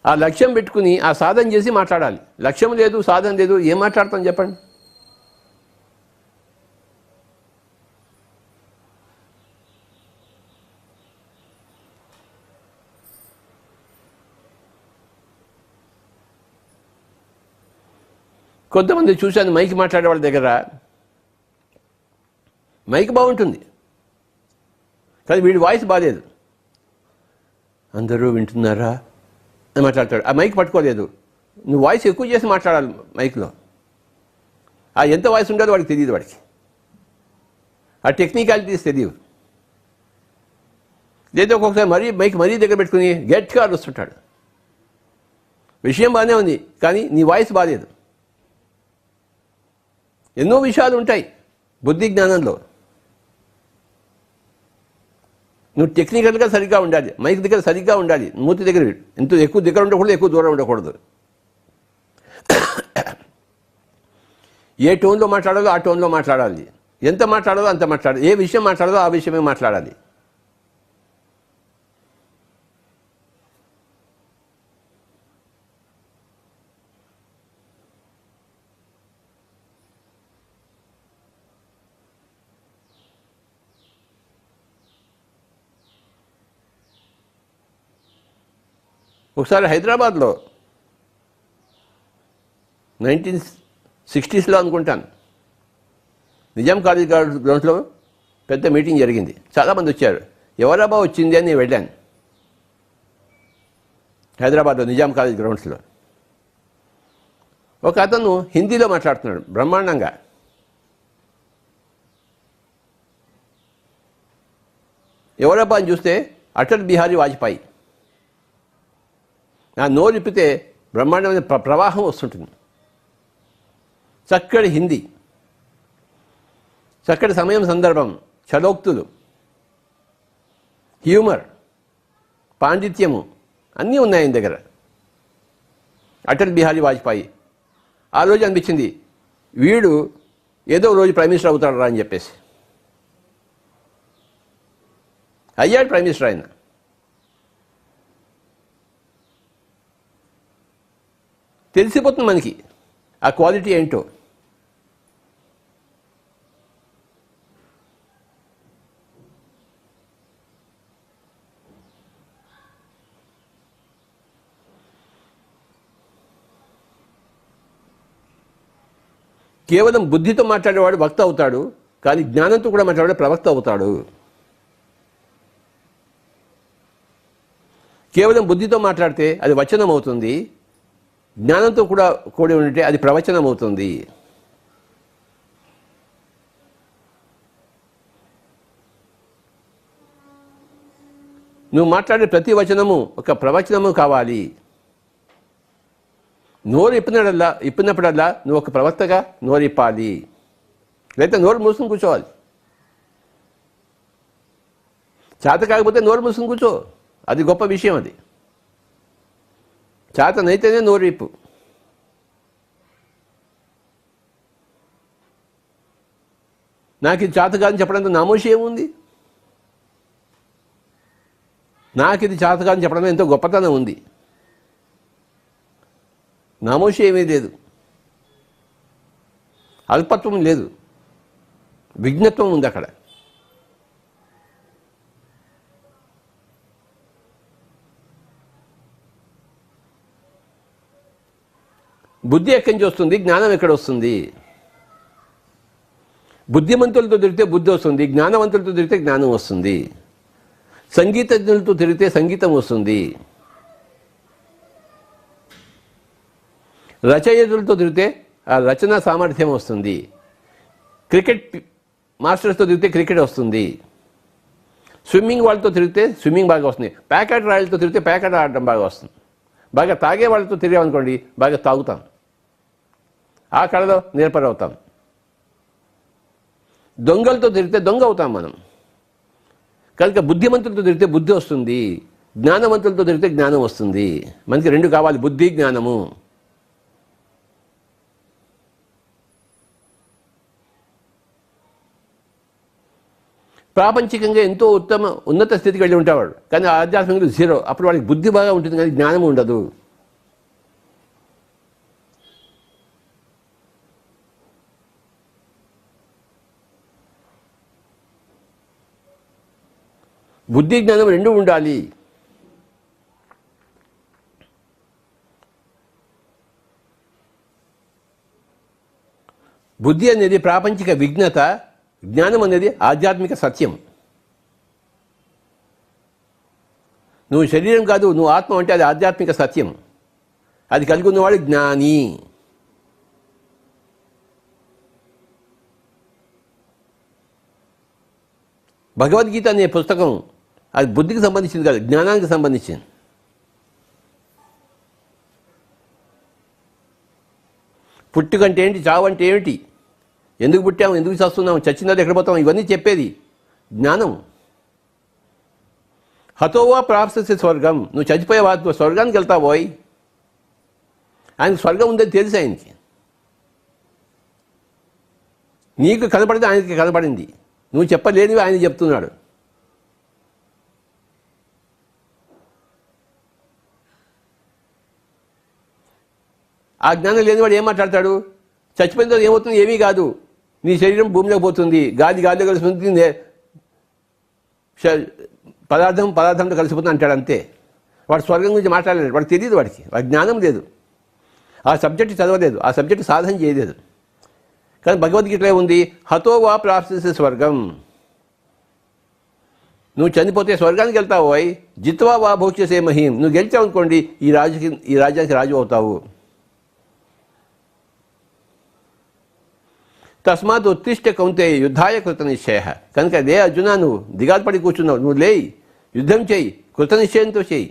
ఆ లక్ష్యం పెట్టుకుని ఆ సాధన చేసి మాట్లాడాలి. లక్ష్యం లేదు, సాధన లేదు, ఏం మాట్లాడతాం చెప్పండి? కొంతమంది చూశాను మైక్ మాట్లాడే వాళ్ళ దగ్గర, మైక్ బాగుంటుంది కానీ వీడి వాయిస్ బాగాలేదు. అందరూ వింటున్నారా అని మాట్లాడతాడు, ఆ మైక్ పట్టుకోలేదు. నువ్వు వాయిస్ ఎక్కువ చేసి మాట్లాడాలి మైక్లో. ఆ ఎంత వాయిస్ ఉండాలో వాడికి తెలియదు, వాడికి ఆ టెక్నికాలిటీస్ తెలియదు. లేదా ఒక్కొక్కసారి మైక్ మరీ దగ్గర పెట్టుకుని గట్టిగా అరుస్తుంటాడు. విషయం బాగానే ఉంది కానీ నీ వాయిస్ బాగాలేదు. ఎన్నో విషయాలు ఉంటాయి బుద్ధి జ్ఞానంలో. నువ్వు టెక్నికల్గా సరిగ్గా ఉండాలి, మైక్ దగ్గర సరిగ్గా ఉండాలి, మూతి దగ్గర ఎంత ఎక్కువ దగ్గర ఉండకూడదు, ఎక్కువ దూరం ఉండకూడదు. ఏ టోన్లో మాట్లాడాలో ఆ టోన్లో మాట్లాడాలి, ఎంత మాట్లాడాలో అంత మాట్లాడాలి, ఏ విషయం మాట్లాడాలో ఆ విషయమే మాట్లాడాలి. ఒకసారి హైదరాబాద్లో 1960s అనుకుంటాను, నిజాం కాలేజ్ గ్రౌండ్స్లో పెద్ద మీటింగ్ జరిగింది. చాలామంది వచ్చారు. ఎవరబ్బా వచ్చింది అని నేను వెళ్ళాను. హైదరాబాద్లో నిజాం కాలేజ్ గ్రౌండ్స్లో ఒక అతను హిందీలో మాట్లాడుతున్నాడు బ్రహ్మాండంగా. ఎవరబ్బా అని చూస్తే అటల్ బిహారీ వాజ్పేయి. ఆ నోరు ఇప్పితే బ్రహ్మాండమైన ప్రవాహం వస్తుంటుంది, చక్కటి హిందీ. చక్కటి సమయం సందర్భం, చలోక్తులు, హ్యూమర్, పాండిత్యము అన్నీ ఉన్నాయి ఆయన దగ్గర. అటల్ బిహారీ వాజ్పేయి ఆ రోజు అనిపించింది వీడు ఏదో రోజు ప్రైమ్ మినిస్టర్ అవుతాడు రా అని చెప్పేసి. అయ్యాడు ప్రైమ్ మినిస్టర్ ఆయన. తెలిసిపోతుంది మనకి ఆ క్వాలిటీ ఏంటో. కేవలం బుద్ధితో మాట్లాడేవాడు వక్త అవుతాడు, కానీ జ్ఞానంతో కూడా మాట్లాడే ప్రవక్త అవుతాడు. కేవలం బుద్ధితో మాట్లాడితే అది వచనం అవుతుంది, జ్ఞానంతో కూడా కూడి ఉంటే అది ప్రవచనం అవుతుంది. నువ్వు మాట్లాడే ప్రతి వచనము ఒక ప్రవచనము కావాలి. నోరు ఇప్పినప్పుడల్లా నువ్వు ఒక ప్రవక్తగా నోరు ఇప్పాలి, లేకపోతే నోరు మూసుకుని కూర్చోవాలి. చేత కాకపోతే నోరు మూసుకుని కూర్చో, అది గొప్ప విషయం. అది చేతనైతేనే నోరు ఇప్పు. నాకు ఇది చేత కాదని చెప్పడంతో నామోషి ఏముంది? నాకు ఇది చేత కాదని చెప్పడంలో ఎంతో గొప్పతనం ఉంది. నామోషి ఏమీ లేదు, అల్పత్వం లేదు, విఘ్నత్వం ఉంది అక్కడ. బుద్ధి ఎక్కడి నుంచి వస్తుంది? జ్ఞానం ఎక్కడ వస్తుంది? బుద్ధిమంతులతో తిరిగితే బుద్ధి వస్తుంది, జ్ఞానవంతులతో తిరిగితే జ్ఞానం వస్తుంది, సంగీతజ్ఞులతో తిరిగితే సంగీతం వస్తుంది, రచయితలతో తిరిగితే ఆ రచనా సామర్థ్యం వస్తుంది, క్రికెట్ మాస్టర్స్తో తిరిగితే క్రికెట్ వస్తుంది, స్విమ్మింగ్ వాళ్ళతో తిరిగితే స్విమ్మింగ్ బాగా వస్తుంది, ప్యాకెట్ రాయలతో తిరిగితే ప్యాకెట్ ఆడటం బాగా వస్తుంది. బాగా తాగే వాళ్ళతో తిరిగామనుకోండి బాగా తాగుతాం, ఆ కళలో నేర్పరవుతాం. దొంగలతో తిరిగితే దొంగ అవుతాం మనం. కనుక బుద్ధిమంతులతో తిరిగితే బుద్ధి వస్తుంది, జ్ఞానవంతులతో తిరిగితే జ్ఞానం వస్తుంది. మనకి రెండు కావాలి, బుద్ధి జ్ఞానము. ప్రాపంచికంగా ఎంతో ఉన్నత స్థితికి వెళ్ళి ఉంటాడు, కానీ ఆధ్యాత్మికంగా జీరో. అప్పుడు వాడికి బుద్ధి బాగా ఉంటుంది కానీ జ్ఞానం ఉండదు. బుద్ధి జ్ఞానం రెండు ఉండాలి. బుద్ధి అనేది ప్రాపంచిక విఘ్నత, జ్ఞానం అనేది ఆధ్యాత్మిక సత్యం. నువ్వు శరీరం కాదు, నువ్వు ఆత్మ అంటే అది ఆధ్యాత్మిక సత్యం. అది కలిగి ఉన్నవాడు జ్ఞాని. భగవద్గీత అనే పుస్తకం అది బుద్ధికి సంబంధించింది కాదు, జ్ఞానానికి సంబంధించింది. పుట్టుకంటే ఏంటి, చావు అంటే ఏమిటి, ఎందుకు పుట్టాము, ఎందుకు చస్తున్నాము, చచ్చినది ఎక్కడ పోతాము, ఇవన్నీ చెప్పేది జ్ఞానం. హతోవా ప్రాప్స్యసి స్వర్గం, నువ్వు చచ్చిపోయేవా నువ్వు స్వర్గానికి వెళ్తావోయ్. ఆయనకు స్వర్గం ఉందని తెలుసు ఆయనకి. నీకు కనపడింది ఆయనకి కనపడింది, నువ్వు చెప్పలేనివి ఆయన చెప్తున్నాడు. ఆ జ్ఞానం లేనివాడు ఏం మాట్లాడతాడు? చచ్చిపోయిన తర్వాత ఏమవుతుంది? ఏమీ కాదు, నీ శరీరం భూమిలోకి పోతుంది, గాలిలో కలిసిపోతుంది, పదార్థంతో కలిసిపోతుంది అంటాడు అంతే. వాడు స్వర్గం గురించి మాట్లాడలేడు, వాడికి తెలియదు, వాడికి జ్ఞానం లేదు, ఆ సబ్జెక్టు చదవలేదు, ఆ సబ్జెక్టు సాధన చేయలేదు. కానీ భగవద్గీతలో ఉంది, హతో వా ప్రాప్స్యసి స్వర్గం, నువ్వు చనిపోతే స్వర్గానికి వెళ్తావు. అయి జిత్వా వా భోక్ష్యసే మహీం, నువ్వు గెలిచావు అనుకోండి ఈ రాజ్యానికి రాజు అవుతావు. తస్మాత్ ఉత్తిష్ట కౌంతేయ యుద్ధాయ కృత నిశ్చయ, కనుక లే అర్జున, నువ్వు దిగాలు పడి కూర్చున్నావు, నువ్వు లేయి, యుద్ధం చేయి, కృత నిశ్చయంతో చేయి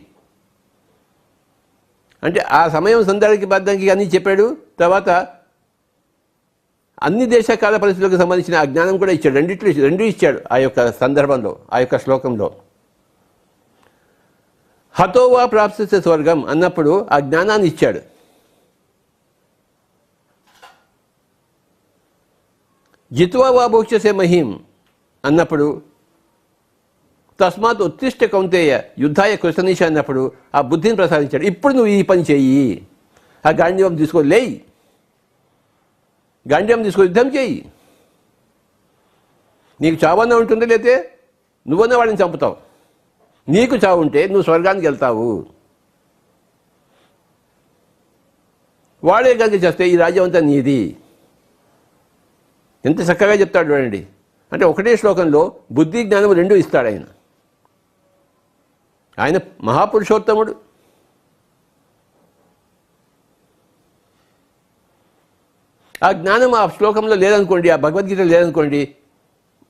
అంటే ఆ సమయం సందర్భకి బద్దంకి అన్నీ చెప్పాడు. తర్వాత అన్ని దేశకాల పరిస్థితులకు సంబంధించిన ఆ జ్ఞానం కూడా ఇచ్చాడు. రెండు ఇచ్చాడు ఆ యొక్క సందర్భంలో, ఆ యొక్క శ్లోకంలో. హతోవా ప్రాప్స్యతే స్వర్గం అన్నప్పుడు ఆ జ్ఞానాన్ని ఇచ్చాడు. జిత్వా వా భోక్ష్యసే మహీం అన్నప్పుడు, తస్మాత్ ఉత్తిష్ట కౌంతేయ యుద్ధాయ కృష్ణనీష అన్నప్పుడు ఆ బుద్ధిని ప్రసాదించాడు. ఇప్పుడు నువ్వు ఈ పని చెయ్యి, ఆ గాంధీవం తీసుకో, లేయి, గాంధీవం తీసుకో, యుద్ధం చేయి. నీకు చావన్నా ఉంటుంది, లేతే నువ్వన్నా వాడిని చంపుతావు. నీకు చావు ఉంటే నువ్వు స్వర్గానికి వెళ్తావు. వాడే కనుక చేస్తే ఈ రాజ్యం అంతా నీది. ఎంత చక్కగా చెప్తాడు చూడండి. అంటే ఒకటే శ్లోకంలో బుద్ధి జ్ఞానం రెండు ఇస్తాడు ఆయన. ఆయన మహాపురుషోత్తముడు. ఆ జ్ఞానం ఆ శ్లోకంలో లేదనుకోండి, ఆ భగవద్గీత లేదనుకోండి,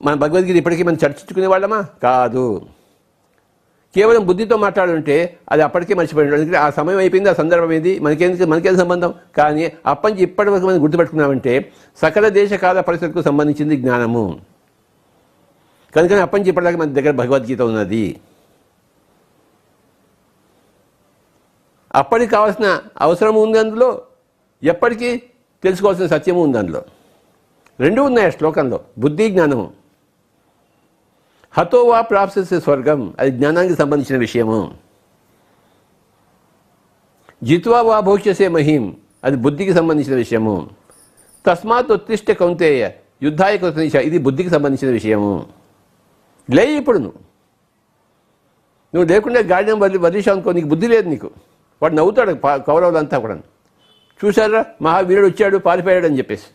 మన భగవద్గీత ఇప్పటికీ మనం చర్చించుకునే వాళ్ళమా? కాదు. కేవలం బుద్ధితో మాట్లాడుంటే అది అప్పటికే మర్చిపోయింది. అందుకే ఆ సమయం అయిపోయింది, ఆ సందర్భం ఏంది, మనకేం సంబంధం. కానీ అప్పటి నుంచి ఇప్పటి వరకు మనం గుర్తుపెట్టుకున్నామంటే సకల దేశకాల పరిస్థితులకు సంబంధించింది జ్ఞానము. కనుక అప్పటి నుంచి ఇప్పటిదాకా మన దగ్గర భగవద్గీత ఉన్నది. అప్పటికి కావాల్సిన అవసరము ఉంది అందులో, ఎప్పటికీ తెలుసుకోవాల్సిన సత్యము ఉంది అందులో. రెండు ఉన్నాయి ఆ శ్లోకంలో, బుద్ధి జ్ఞానము. హతోవా ప్రాప్స్యతే స్వర్గం, అది జ్ఞానానికి సంబంధించిన విషయము. జిత్వా వా భోక్ష్యసే మహీం, అది బుద్ధికి సంబంధించిన విషయము. తస్మాత్ ఉత్తిష్ట కౌంతేయ యుద్ధాయ కృష్ణనీష, ఇది బుద్ధికి సంబంధించిన విషయము. లే, ఇప్పుడు నువ్వు లేకుండా గాడిని వదిలేసావు అనుకో, నీకు బుద్ధి లేదు. నీకు వాడు నవ్వుతాడు, కౌరవులంతా కూడా. చూసారా, మహావీరుడు వచ్చాడు పారిపోయాడు అని చెప్పేసి.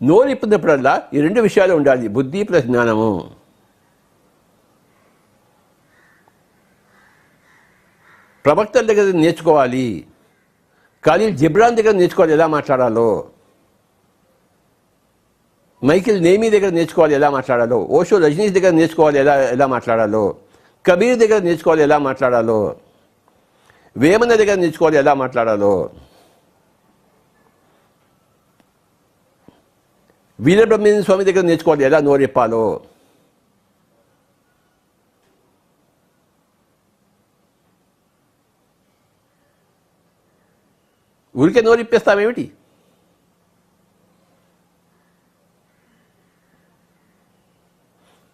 నోరు ఇప్పున్నప్పుడల్లా ఈ రెండు విషయాలు ఉండాలి, బుద్ధి ప్లస్ జ్ఞానము. ప్రవక్తల దగ్గర నేర్చుకోవాలి, ఖలీల్ జిబ్రాన్ దగ్గర నేర్చుకోవాలి ఎలా మాట్లాడాలో, మైకిల్ నేమీ దగ్గర నేర్చుకోవాలి ఎలా మాట్లాడాలో, ఓషో రజనీష్ దగ్గర నేర్చుకోవాలి ఎలా మాట్లాడాలో, కబీర్ దగ్గర నేర్చుకోవాలి ఎలా మాట్లాడాలో, వేమన దగ్గర నేర్చుకోవాలి ఎలా మాట్లాడాలో, వీరబ్రహ్మేంద్ర స్వామి దగ్గర నేర్చుకోవాలి ఎలా నోరెప్పాలో. ఊరికే నోరిప్పేస్తామేమిటి?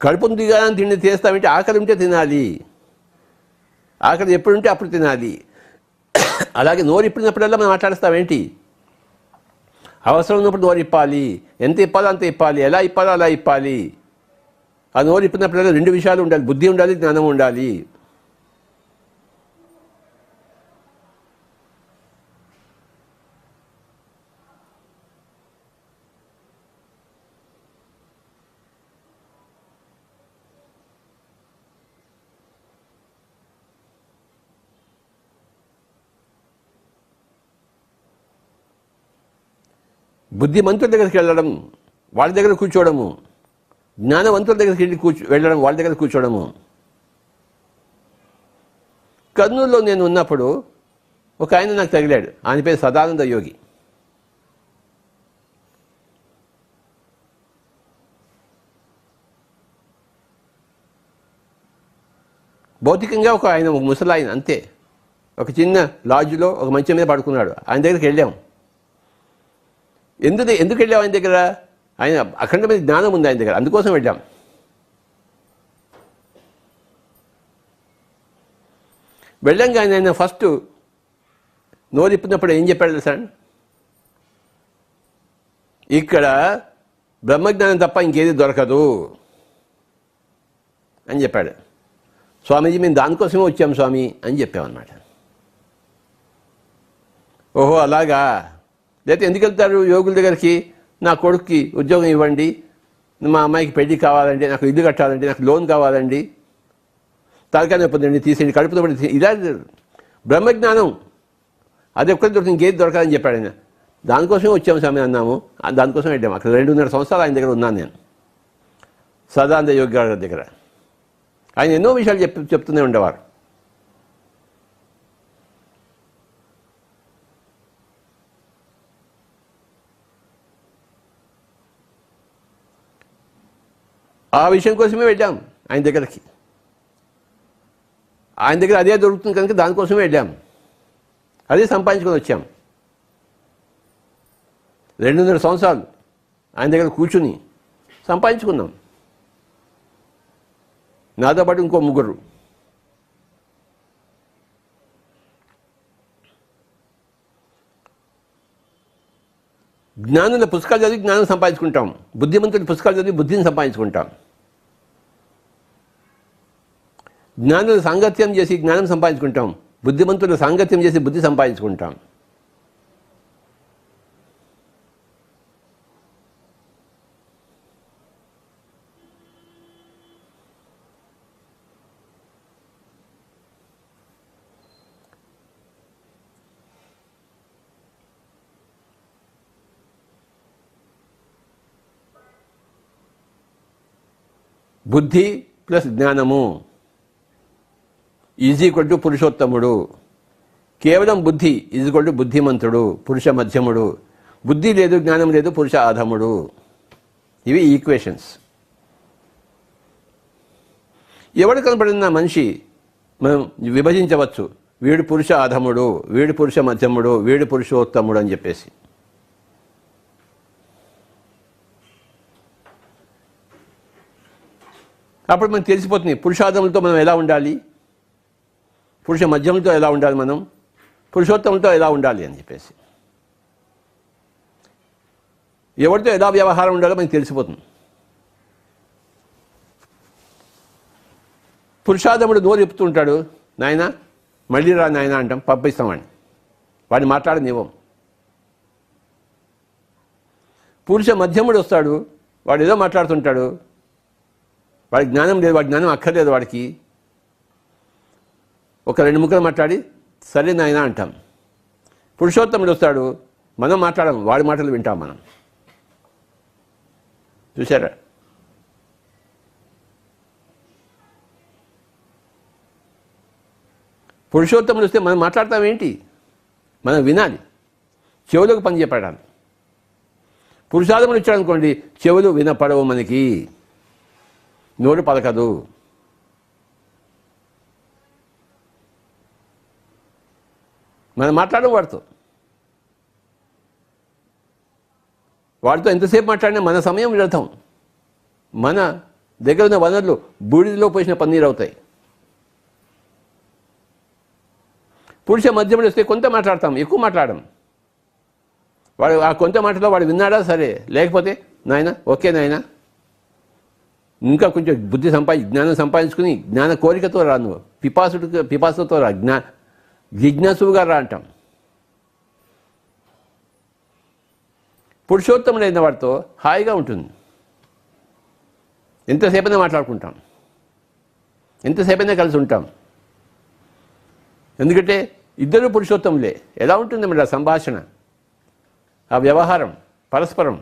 కడుపును దిగాలని తిండి చేస్తామంటే ఆకలి ఉంటే తినాలి, ఆకలి ఎప్పుడుంటే అప్పుడు తినాలి. అలాగే నోరు ఇప్పినప్పుడల్లా మనం మాట్లాడేస్తామేంటి? అవసరం ఉన్నప్పుడు నోరు ఇప్పాలి, ఎంత ఇప్పాలో అంత ఇప్పాలి, ఎలా ఇప్పాలో అలా ఇప్పాలి. ఆ నోరు ఇప్పినప్పుడల్లా రెండు విషయాలు ఉండాలి, బుద్ధి ఉండాలి, జ్ఞానం ఉండాలి. బుద్ధిమంతుల దగ్గరికి వెళ్ళడం, వాళ్ళ దగ్గర కూర్చోవడము, జ్ఞానవంతుల దగ్గరికి వెళ్ళడం, వాళ్ళ దగ్గర కూర్చోవడము. కర్నూలులో నేను ఉన్నప్పుడు ఒక ఆయన నాకు తగిలాడు. ఆయన పేరు సదానంద యోగి. భౌతికంగా ఆయన ముసలాయన అంతే. ఒక చిన్న లాడ్జ్లో ఒక మంచం మీద పడుకున్నాడు. ఆయన దగ్గరికి వెళ్ళాము. ఎందుకు వెళ్ళాం ఆయన దగ్గర? ఆయన అఖండమైన జ్ఞానం ఉంది ఆయన దగ్గర, అందుకోసం వెళ్ళాం. వెళ్ళంగా ఆయన ఫస్ట్ నోరిప్పినప్పుడు ఏం చెప్పాడు సార్? ఇక్కడ బ్రహ్మజ్ఞానం తప్ప ఇంకేది దొరకదు అని చెప్పాడు. స్వామీజీ, మేము దానికోసమే వచ్చాం స్వామి అని చెప్పామన్నమాట. ఓహో అలాగా, లేకపోతే ఎందుకు వెళ్తారు యోగుల దగ్గరికి? నా కొడుక్కి ఉద్యోగం ఇవ్వండి, మా అమ్మాయికి పెళ్లి కావాలండి, నాకు ఇల్లు కట్టాలండి, నాకు లోన్ కావాలండి, తలకాయ పొందండి, తీసేయండి, కడుపుతో పడి, ఇలా బ్రహ్మజ్ఞానం అది ఒక్కటి దొరికి ఇంకేది దొరకదని చెప్పాడు ఆయన. దానికోసమే వచ్చాము స్వామి అన్నాము, దానికోసం వెళ్ళాము. అక్కడ 2.5 సంవత్సరాలు ఆయన దగ్గర ఉన్నాను నేను, సదానంద యోగి గారి దగ్గర. ఆయన ఎన్నో విషయాలు చెప్తూనే ఉండేవారు. ఆ విషయం కోసమే వెళ్ళాం ఆయన దగ్గరికి. ఆయన దగ్గర అదే దొరుకుతుంది కనుక దానికోసమే వెళ్ళాం, అదే సంపాదించుకొని వచ్చాం. 200 సంవత్సరాలు ఆయన దగ్గర కూర్చుని సంపాదించుకున్నాం. నాతో పాటు ఇంకో 3. జ్ఞానుల పుస్తకాలు చదివి జ్ఞానం సంపాదించుకుంటాం, బుద్ధిమంతుల పుస్తకాలు చదివి బుద్ధిని సంపాదించుకుంటాం. జ్ఞానుల సాంగత్యం చేసి జ్ఞానం సంపాదించుకుంటాం, బుద్ధిమంతుల సాంగత్యం చేసి బుద్ధి సంపాదించుకుంటాం. బుద్ధి ప్లస్ జ్ఞానము = పురుషోత్తముడు. కేవలం బుద్ధి = బుద్ధిమంతుడు, పురుష మధ్యముడు. బుద్ధి లేదు, జ్ఞానం లేదు, పురుష అధముడు. ఇవి ఈక్వేషన్స్. ఎవడు కనపడిన మనిషి మనం విభజించవచ్చు, వీడు పురుష అధముడు, వీడు పురుష మధ్యముడు, వీడు పురుషోత్తముడు అని చెప్పేసి. అప్పుడు మనకు తెలిసిపోతుంది పురుషాధములతో మనం ఎలా ఉండాలి, పురుష మధ్యములతో ఎలా ఉండాలి, మనం పురుషోత్తములతో ఎలా ఉండాలి అని చెప్పేసి. ఎవరితో ఎలా వ్యవహారం ఉండాలో మనకు తెలిసిపోతుంది. పురుషాధముడు నోరు చెప్తుంటాడు, నాయన మళ్ళీ రా నాయన అంటాం, పంపిస్తామని. వాడిని మాట్లాడనివ్వం. పురుష మధ్యముడు వస్తాడు, వాడు ఏదో మాట్లాడుతుంటాడు, వాడికి జ్ఞానం లేదు, వాడి జ్ఞానం అక్కర్లేదు వాడికి. ఒక 2 ముక్కలు మాట్లాడి సరే నాయన అంటాం. పురుషోత్తముడు వస్తాడు, మనం మాట్లాడం, వాడి మాటలు వింటాం మనం. చూసారా? పురుషోత్తముడు వస్తే మనం మాట్లాడతాం ఏంటి, మనం వినాలి, చెవులకు పని చెప్పడాలి. పురుషాధముడు వచ్చాడు అనుకోండి, చెవులు వినపడవు, మనకి నోరు పలకదు. మనం మాట్లాడడం వాడితో ఎంతసేపు మాట్లాడినా మన సమయం వ్యర్థం. మన దగ్గర ఉన్న వనరులు బూడిదలో పోసిన పన్నీరు అవుతాయి. పురుష మధ్యముడు వస్తే కొంత మాట్లాడతాం, ఎక్కువ మాట్లాడడం. వాడు ఆ కొంత మాటలో వాడు విన్నాడా సరే, లేకపోతే నాయన ఓకే నాయన, ఇంకా కొంచెం బుద్ధి జ్ఞానం సంపాదించుకుని జ్ఞాన కోరికతో రా, నువ్వు పిపాసుతో రా, జిజ్ఞాసుగా రా అంటాం. పురుషోత్తముడైన వాడితో హాయిగా ఉంటుంది. ఎంతసేపైనా మాట్లాడుకుంటాం, ఎంతసేపైనా కలిసి ఉంటాం. ఎందుకంటే ఇద్దరు పురుషోత్తములే. ఎలా ఉంటుంది మరి ఆ సంభాషణ, ఆ వ్యవహారం, పరస్పరం.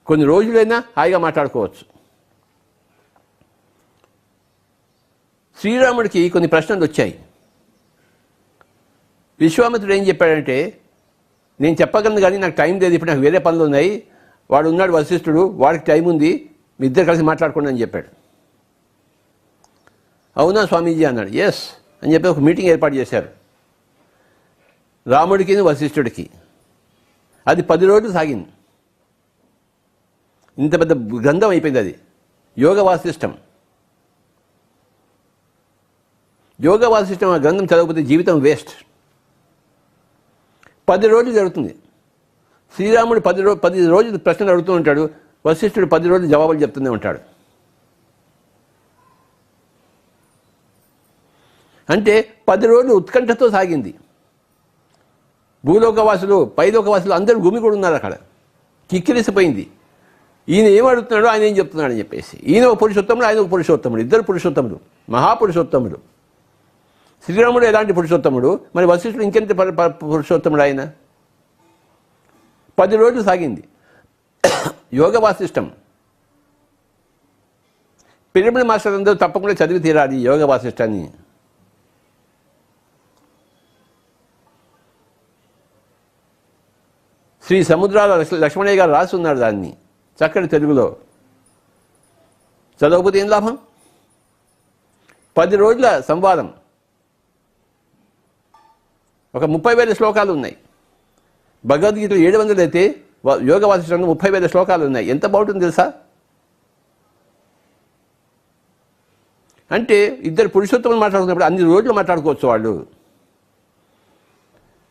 కొన్ని రోజులైనా హాయిగా మాట్లాడుకోవచ్చు. శ్రీరాముడికి కొన్ని ప్రశ్నలు వచ్చాయి. విశ్వామిత్రుడు ఏం చెప్పాడంటే, నేను చెప్పగలను కానీ నాకు టైం లేదు, ఇప్పుడు నాకు వేరే పనులు ఉన్నాయి. వాడు ఉన్నాడు వశిష్ఠుడు, వాడికి టైం ఉంది, మీ ఇద్దరు కలిసి మాట్లాడుకోండి అని చెప్పాడు. అవునా స్వామీజీ అన్నాడు. ఎస్ అని చెప్పి ఒక మీటింగ్ ఏర్పాటు చేశారు రాముడికి వశిష్ఠుడికి. అది 10 రోజులు సాగింది. ఇంత పెద్ద గ్రంథం అయిపోయింది అది, యోగ వాసిష్టం. యోగ వాసిష్టం ఆ గ్రంథం చదవకపోతే జీవితం వేస్ట్. 10 రోజులు జరుగుతుంది. శ్రీరాముడు 10 రోజులు ప్రశ్నలు అడుగుతూ ఉంటాడు, వశిష్ఠుడు 10 రోజులు జవాబులు చెప్తూనే ఉంటాడు. అంటే 10 రోజులు ఉత్కంఠతో సాగింది. భూలోకవాసులు, పైలోకవాసులు అందరూ గుమిగూడు ఉన్నారు అక్కడ. కిక్కిరిసిపోయింది. ఈయన ఏం అడుగుతున్నాడో ఆయన ఏం చెప్తున్నాడు అని చెప్పేసి. ఈయన ఒక పురుషోత్తముడు, ఆయన ఒక పురుషోత్తముడు, ఇద్దరు పురుషోత్తముడు, మహాపురుషోత్తముడు. శ్రీరాముడు ఎలాంటి పురుషోత్తముడు, మరి వశిష్ఠుడు ఇంకెంత పురుషోత్తముడు ఆయన. 10 రోజులు సాగింది యోగ వాసిష్టం. పిరమిడ్ మాస్టర్ అందరూ తప్పకుండా చదివి తీరాలి యోగ వాసిష్టాన్ని. శ్రీ సముద్రాల లక్ష్మణయ్య గారు రాసి ఉన్నారు దాన్ని చక్కటి తెలుగులో. చదవకపోతే ఏం లాభం? 10 రోజుల సంవాదం, ఒక 30,000 శ్లోకాలు ఉన్నాయి. భగవద్గీతలో 700 అయితే యోగ వాసిష్టంలో 30,000 శ్లోకాలు ఉన్నాయి. ఎంత బాగుంటుంది తెలుసా? అంటే ఇద్దరు పురుషోత్తములు మాట్లాడుకున్నప్పుడు అన్ని రోజులు మాట్లాడుకోవచ్చు.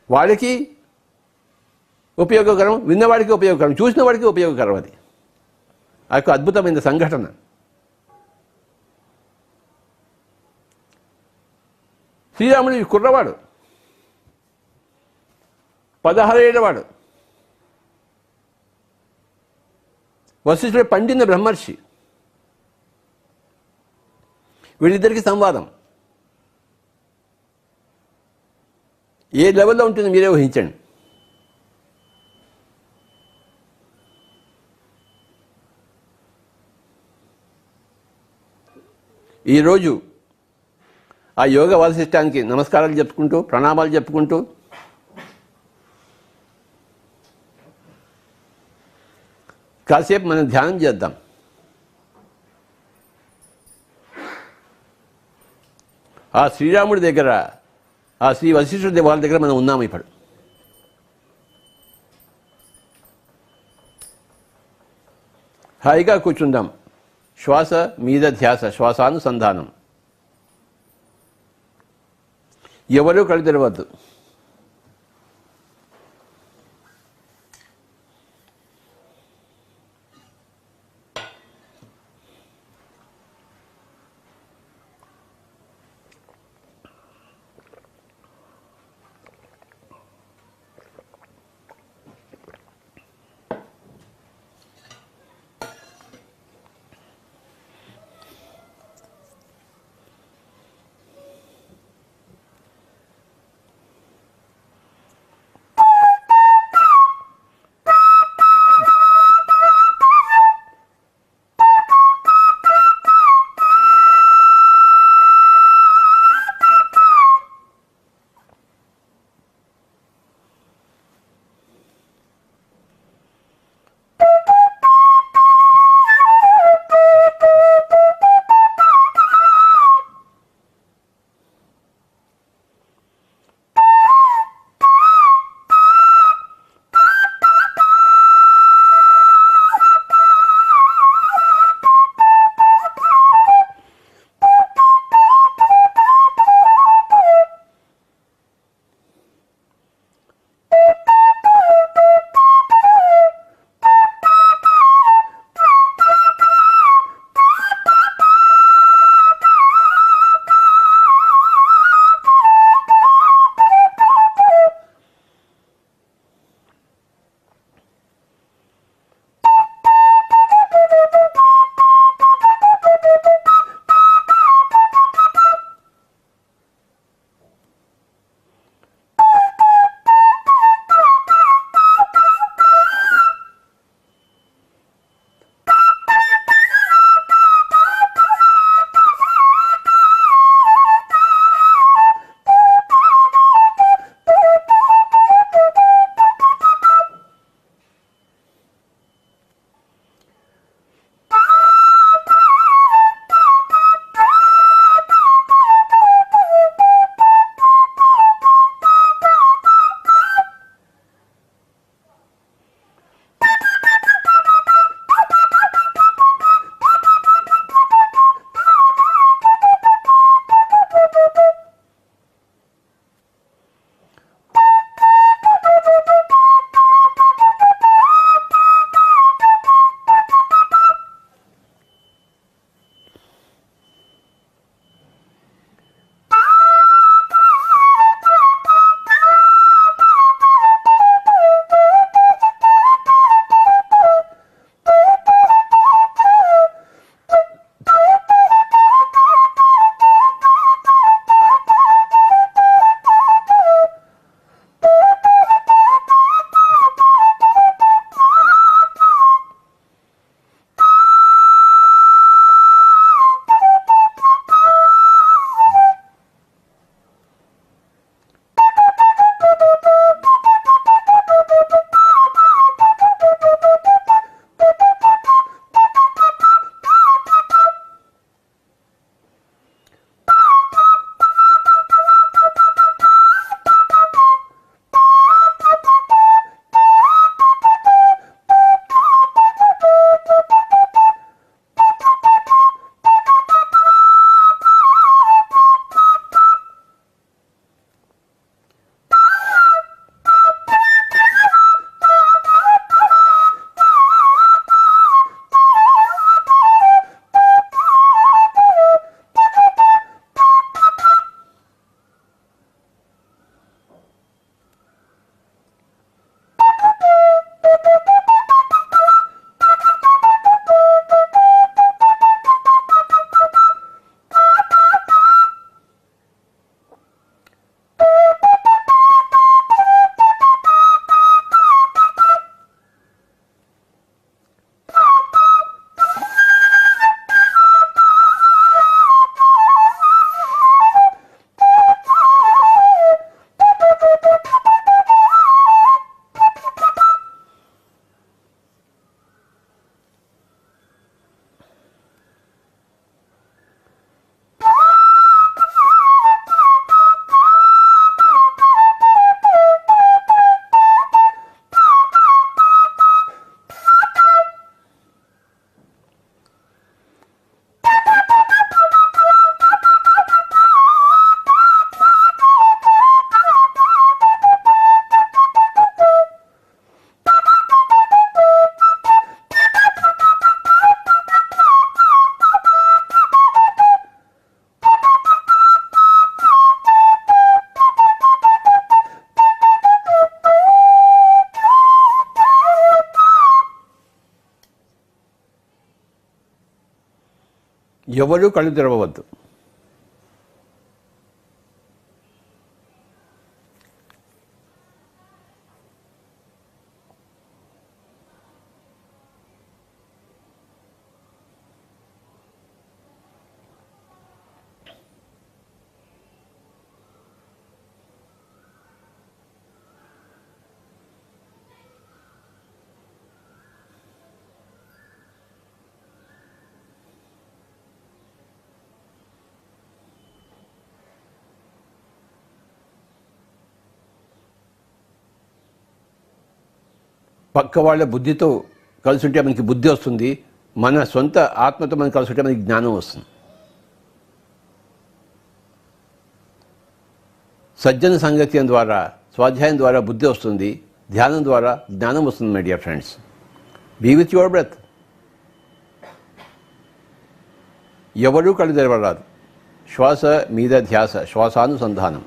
వాళ్ళకి ఉపయోగకరం, విన్నవాడికి ఉపయోగకరం, చూసిన వాడికి ఉపయోగకరం. అది ఆ యొక్క అద్భుతమైన సంఘటన. శ్రీరాముడు ఈ కుర్రవాడు, 16 ఏళ్ళవాడు, వశిష్ఠుడు పండిన బ్రహ్మర్షి. వీళ్ళిద్దరికీ సంవాదం ఏ లెవెల్లో ఉంటుందో మీరే ఊహించండి. ఈరోజు ఆ యోగ వాసిష్టానికి నమస్కారాలు చెప్పుకుంటూ, ప్రణామాలు చెప్పుకుంటూ కాసేపు మనం ధ్యానం చేద్దాం. ఆ శ్రీరాముడి దగ్గర, ఆ శ్రీ వశిష్ఠుడి వాళ్ళ దగ్గర మనం ఉన్నాము. ఇప్పుడు హాయిగా కూర్చుందాం. శ్వాస మీద ధ్యాస, శ్వాసానుసంధానం. ఎవరూ కళ్ళు తెరవద్దు. ఎవరూ కళ్ళు తెరవవద్దు. పక్క వాళ్ళ బుద్ధితో కలిసి ఉంటే మనకి బుద్ధి వస్తుంది, మన సొంత ఆత్మతో మనం కలిసి ఉంటే మనకి జ్ఞానం వస్తుంది. సజ్జన సంగత్యం ద్వారా, స్వాధ్యాయం ద్వారా బుద్ధి వస్తుంది, ధ్యానం ద్వారా జ్ఞానం వస్తుంది. My dear friends, be with your breath. ఎవరూ కళ్ళు తెరవరాదు. శ్వాస మీద ధ్యాస, శ్వాసానుసంధానం.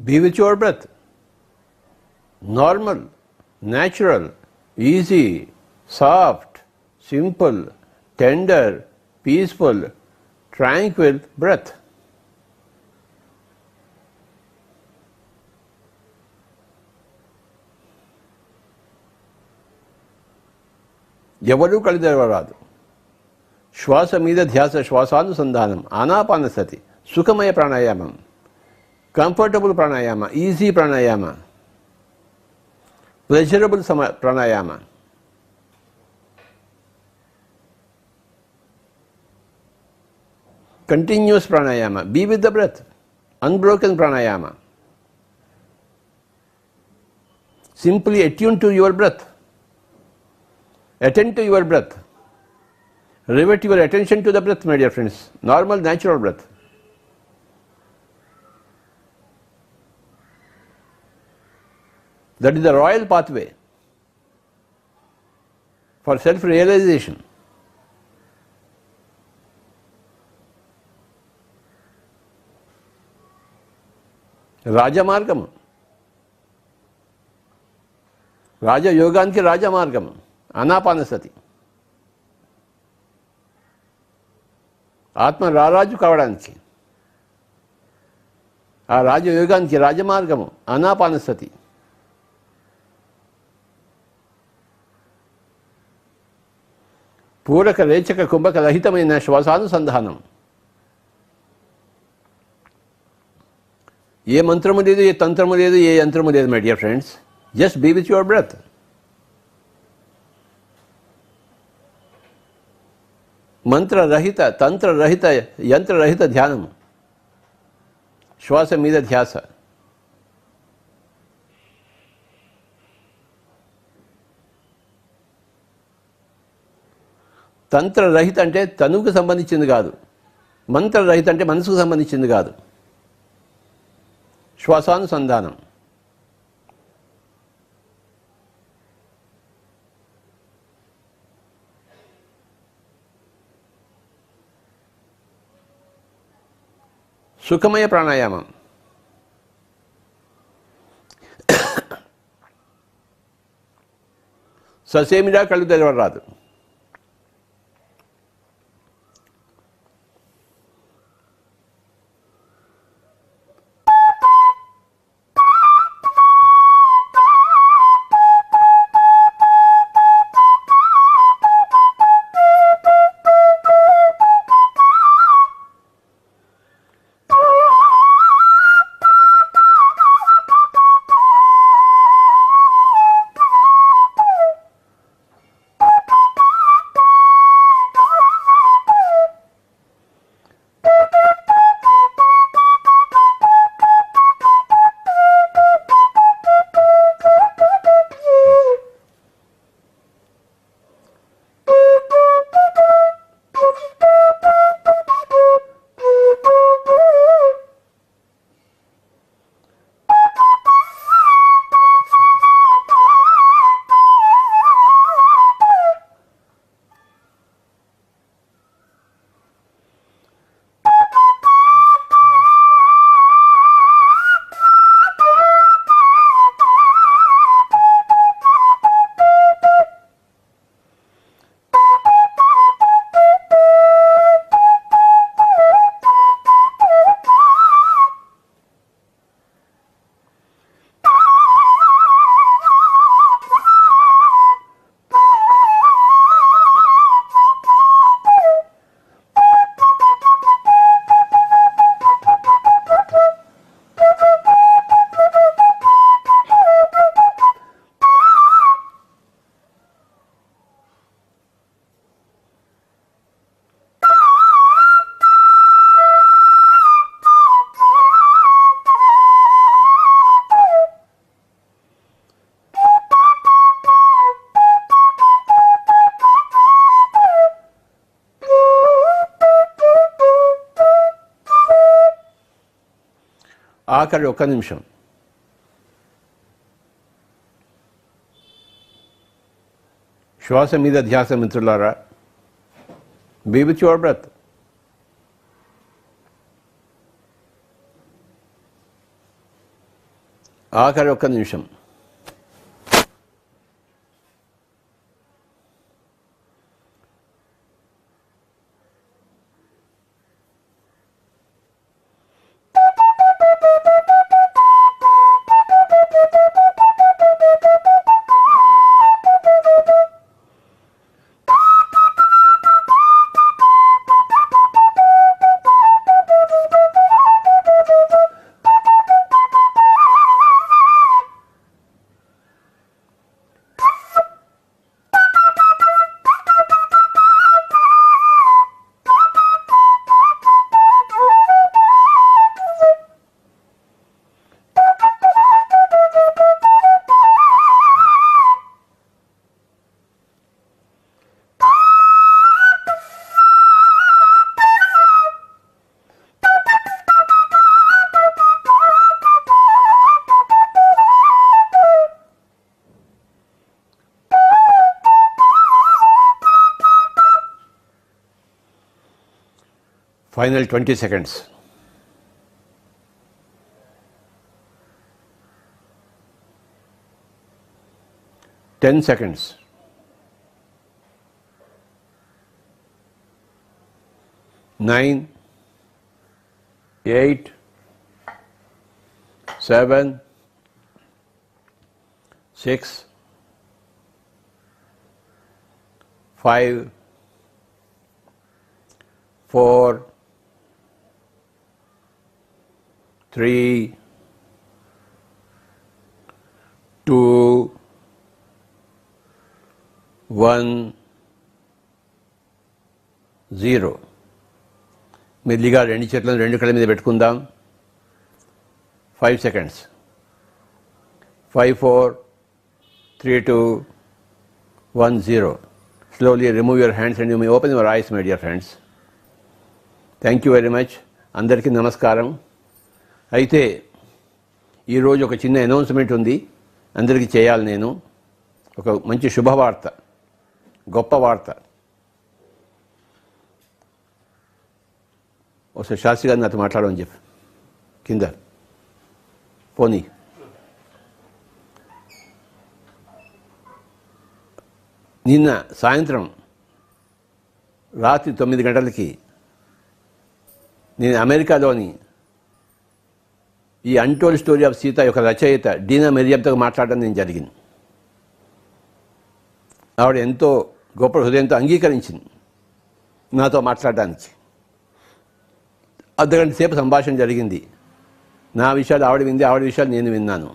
Be with your breath. Normal, natural, easy, soft, simple, tender, peaceful, tranquil breath. ఎవరు కళ్ళు తెరవరాదు. శ్వాస మీద ధ్యాస, శ్వాసానుసంధానం. ఆనాపానసతి, సుఖమయ ప్రాణాయామం, comfortable pranayama, easy pranayama, pleasurable pranayama. Continuous pranayama. Be with the breath. Unbroken pranayama. Simply attune to your breath. Attend to your breath. Rivet your attention to the breath, my dear friends. Normal, natural breath. That is the royal pathway for self-realization. రాజమార్గము. రాజయోగానికి రాజమార్గము ఆనాపానసతి. ఆత్మ రారాజు కావడానికి ఆ రాజయోగానికి రాజమార్గము ఆనాపానసతి. పూరక రేచక కుంభక రహితమైన శ్వాసానుసంధానం. ఏ మంత్రము లేదు, ఏ తంత్రము లేదు, ఏ యంత్రము లేదు my dear friends. Just be with your breath. మంత్రరహిత, తంత్రరహిత, యంత్రరహిత ధ్యానం, శ్వాస మీద ధ్యాస. తంత్రరహిత అంటే తనువుకు సంబంధించింది కాదు, మంత్రరహిత అంటే మనసుకు సంబంధించింది కాదు. శ్వాసానుసంధానం. సుఖమయ ప్రాణాయామం. ససేమిరా కళ్ళు తెరవరాదు. ఆఖరి 1 నిమిషం. శ్వాస మీద ధ్యాస మిత్రులారా. Be with your breath. ఆఖరి 1 నిమిషం. Final 20 seconds. Ten seconds. 9, 8, 7, 6, 5, 4, 3, 2 1 0. మెల్లిగా రెండు చేతులను రెండు కళ్ళ మీద పెట్టుకుందాం. 5 seconds. 5 4 3 2 1 0. Slowly remove your hands and you may open your eyes, my dear friends. Thank you very much. అందరికీ నమస్కారం. అయితే ఈరోజు ఒక చిన్న అనౌన్స్మెంట్ ఉంది, అందరికీ చేయాలి. నేను ఒక మంచి శుభవార్త, గొప్ప వార్త. ఒకసారి శాస్త్రి గారు నాతో మాట్లాడమని చెప్పి కింద పోనీ. నిన్న సాయంత్రం రాత్రి 9 గంటలకి నేను అమెరికాలోని ఈ అన్టోల్డ్ స్టోరీ ఆఫ్ సీత యొక్క రచయిత డీనా మెరియంతో మాట్లాడడం నేను జరిగింది. ఆవిడ ఎంతో గొప్ప హృదయంతో అంగీకరించింది నాతో మాట్లాడడానికి. అర్ధగంట సేపు సంభాషణ జరిగింది. నా విషయాలు ఆవిడ వింది, ఆవిడ విషయాలు నేను విన్నాను.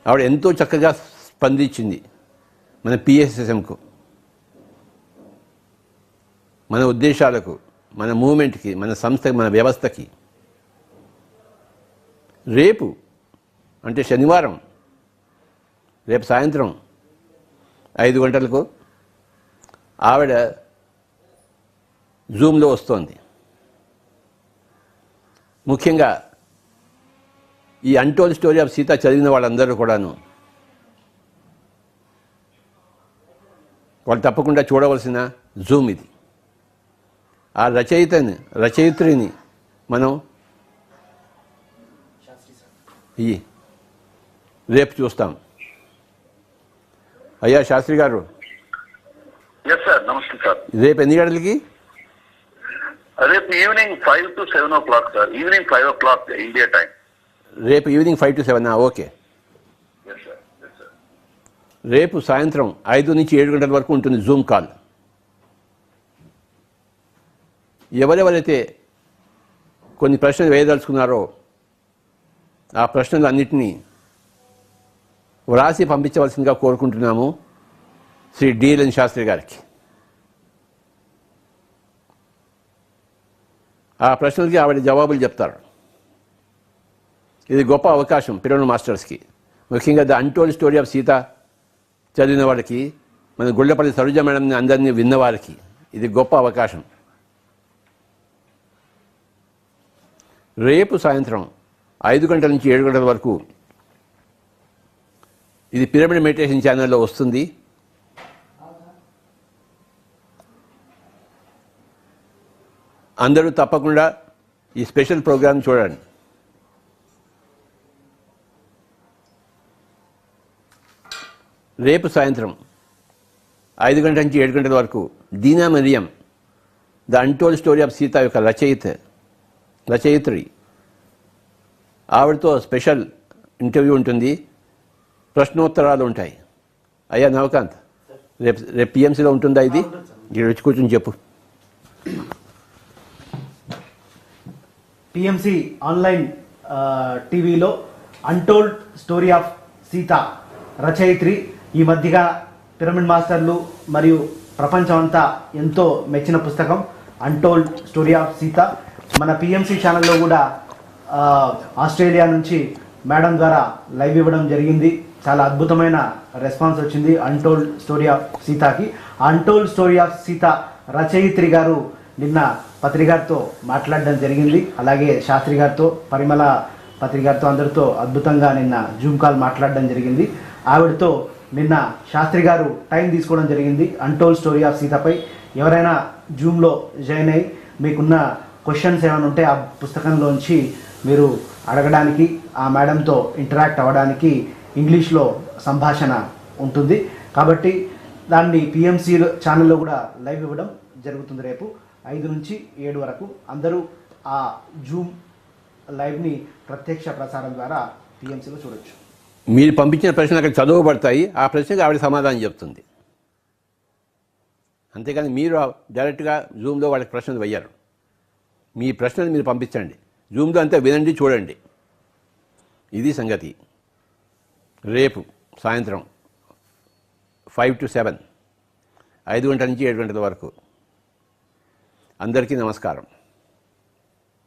ఆవిడ ఎంతో చక్కగా స్పందించింది మన పిఎస్ఎస్ఎంకు, మన ఉద్దేశాలకు, మన మూమెంట్కి, మన సంస్థకి, మన వ్యవస్థకి. రేపు అంటే శనివారం, రేపు సాయంత్రం 5 గంటలకు ఆవిడ జూమ్లో వస్తోంది. ముఖ్యంగా ఈ అన్టోల్డ్ స్టోరీ ఆఫ్ సీత చదివిన వాళ్ళందరూ కూడాను వాళ్ళు తప్పకుండా చూడవలసిన జూమ్ ఇది. ఆ రచయిత్రిని మనం రేపు చూస్తాం. అయ్యా శాస్త్రి గారు, నమస్తే సార్. రేపు ఎన్ని గంటలకి? రేపు evening 5 to 7 o'clock sir. Evening 5 o'clock India time. రేపు ఈవినింగ్ 5 to 7. ఓకే. రేపు సాయంత్రం 5 నుంచి 7 గంటల వరకు ఉంటుంది జూమ్ కాల్. ఎవరెవరైతే కొన్ని ప్రశ్నలు వేయదలుచుకున్నారో ఆ ప్రశ్నలు అన్నింటినీ వ్రాసి పంపించవలసిందిగా కోరుకుంటున్నాము శ్రీ డిఎల్ఎన్ శాస్త్రి గారికి. ఆ ప్రశ్నలకి ఆవిడ జవాబులు చెప్తారు. ఇది గొప్ప అవకాశం పిల్లల మాస్టర్స్కి, ముఖ్యంగా the untold story of Sita చదివిన వాళ్ళకి, మన గుళ్ళపల్లి సరోజ మేడంని అందరినీ విన్నవారికి ఇది గొప్ప అవకాశం. రేపు సాయంత్రం 5 గంటల నుంచి 7 గంటల వరకు ఇది పిరమిడ్ మెడిటేషన్ ఛానల్లో వస్తుంది. అందరూ తప్పకుండా ఈ స్పెషల్ ప్రోగ్రాం చూడండి. రేపు సాయంత్రం 5 గంటల నుంచి 7 గంటల వరకు Deena Merriam the untold story of Sita యొక్క రచయిత్రి, ఆవిడతో స్పెషల్ ఇంటర్వ్యూ ఉంటుంది, ప్రశ్నోత్తరాలు ఉంటాయి. అయ్యా నవకాంత్, రేపు పిఎంసీలో ఉంటుందా ఇది? ఇక్కడ వచ్చి కూర్చొని చెప్పు. పిఎంసి ఆన్లైన్ టీవీలో అన్టోల్డ్ స్టోరీ ఆఫ్ సీత రచయిత్రి, ఈ మధ్యగా పిరమిడ్ మాస్టర్లు మరియు ప్రపంచం అంతా ఎంతో మెచ్చిన పుస్తకం అన్టోల్డ్ స్టోరీ ఆఫ్ సీత. మన పిఎంసి ఛానల్లో కూడా ఆస్ట్రేలియా నుంచి మేడం ద్వారా లైవ్ ఇవ్వడం జరిగింది. చాలా అద్భుతమైన రెస్పాన్స్ వచ్చింది అన్టోల్డ్ స్టోరీ ఆఫ్ సీతాకి. అన్టోల్డ్ స్టోరీ ఆఫ్ సీత రచయిత్రి గారు నిన్న పత్రి గారితో మాట్లాడడం జరిగింది. అలాగే శాస్త్రి గారితో, పరిమళ పత్రి గారితో, అందరితో అద్భుతంగా నిన్న జూమ్ కాల్ మాట్లాడడం జరిగింది. ఆవిడతో నిన్న శాస్త్రి గారు టైం తీసుకోవడం జరిగింది అన్టోల్డ్ స్టోరీ ఆఫ్ సీతపై. ఎవరైనా జూమ్లో జాయిన్ అయ్యి మీకున్న క్వశ్చన్స్ ఏమైనా ఉంటే ఆ పుస్తకంలోంచి మీరు అడగడానికి, ఆ మేడంతో ఇంటరాక్ట్ అవ్వడానికి ఇంగ్లీష్లో సంభాషణ ఉంటుంది. కాబట్టి దాన్ని పిఎంసి ఛానల్లో కూడా లైవ్ ఇవ్వడం జరుగుతుంది. రేపు 5 నుంచి 7 వరకు అందరూ ఆ జూమ్ లైవ్ని ప్రత్యక్ష ప్రసారం ద్వారా పిఎంసీలో చూడొచ్చు. మీరు పంపించిన ప్రశ్నలు అక్కడ చదవబడతాయి, ఆ ప్రశ్నకు ఆవిడ సమాధానం చెప్తుంది. అంతేకాని మీరు డైరెక్ట్గా జూమ్లో వాళ్ళకి ప్రశ్నలు వేయరు. మీ ప్రశ్నలు మీరు పంపించండి, జూమ్లో అంతా వినండి, చూడండి. ఇది సంగతి. రేపు సాయంత్రం 5 to 7, 5 గంటల నుంచి 7 గంటల వరకు. అందరికీ నమస్కారం.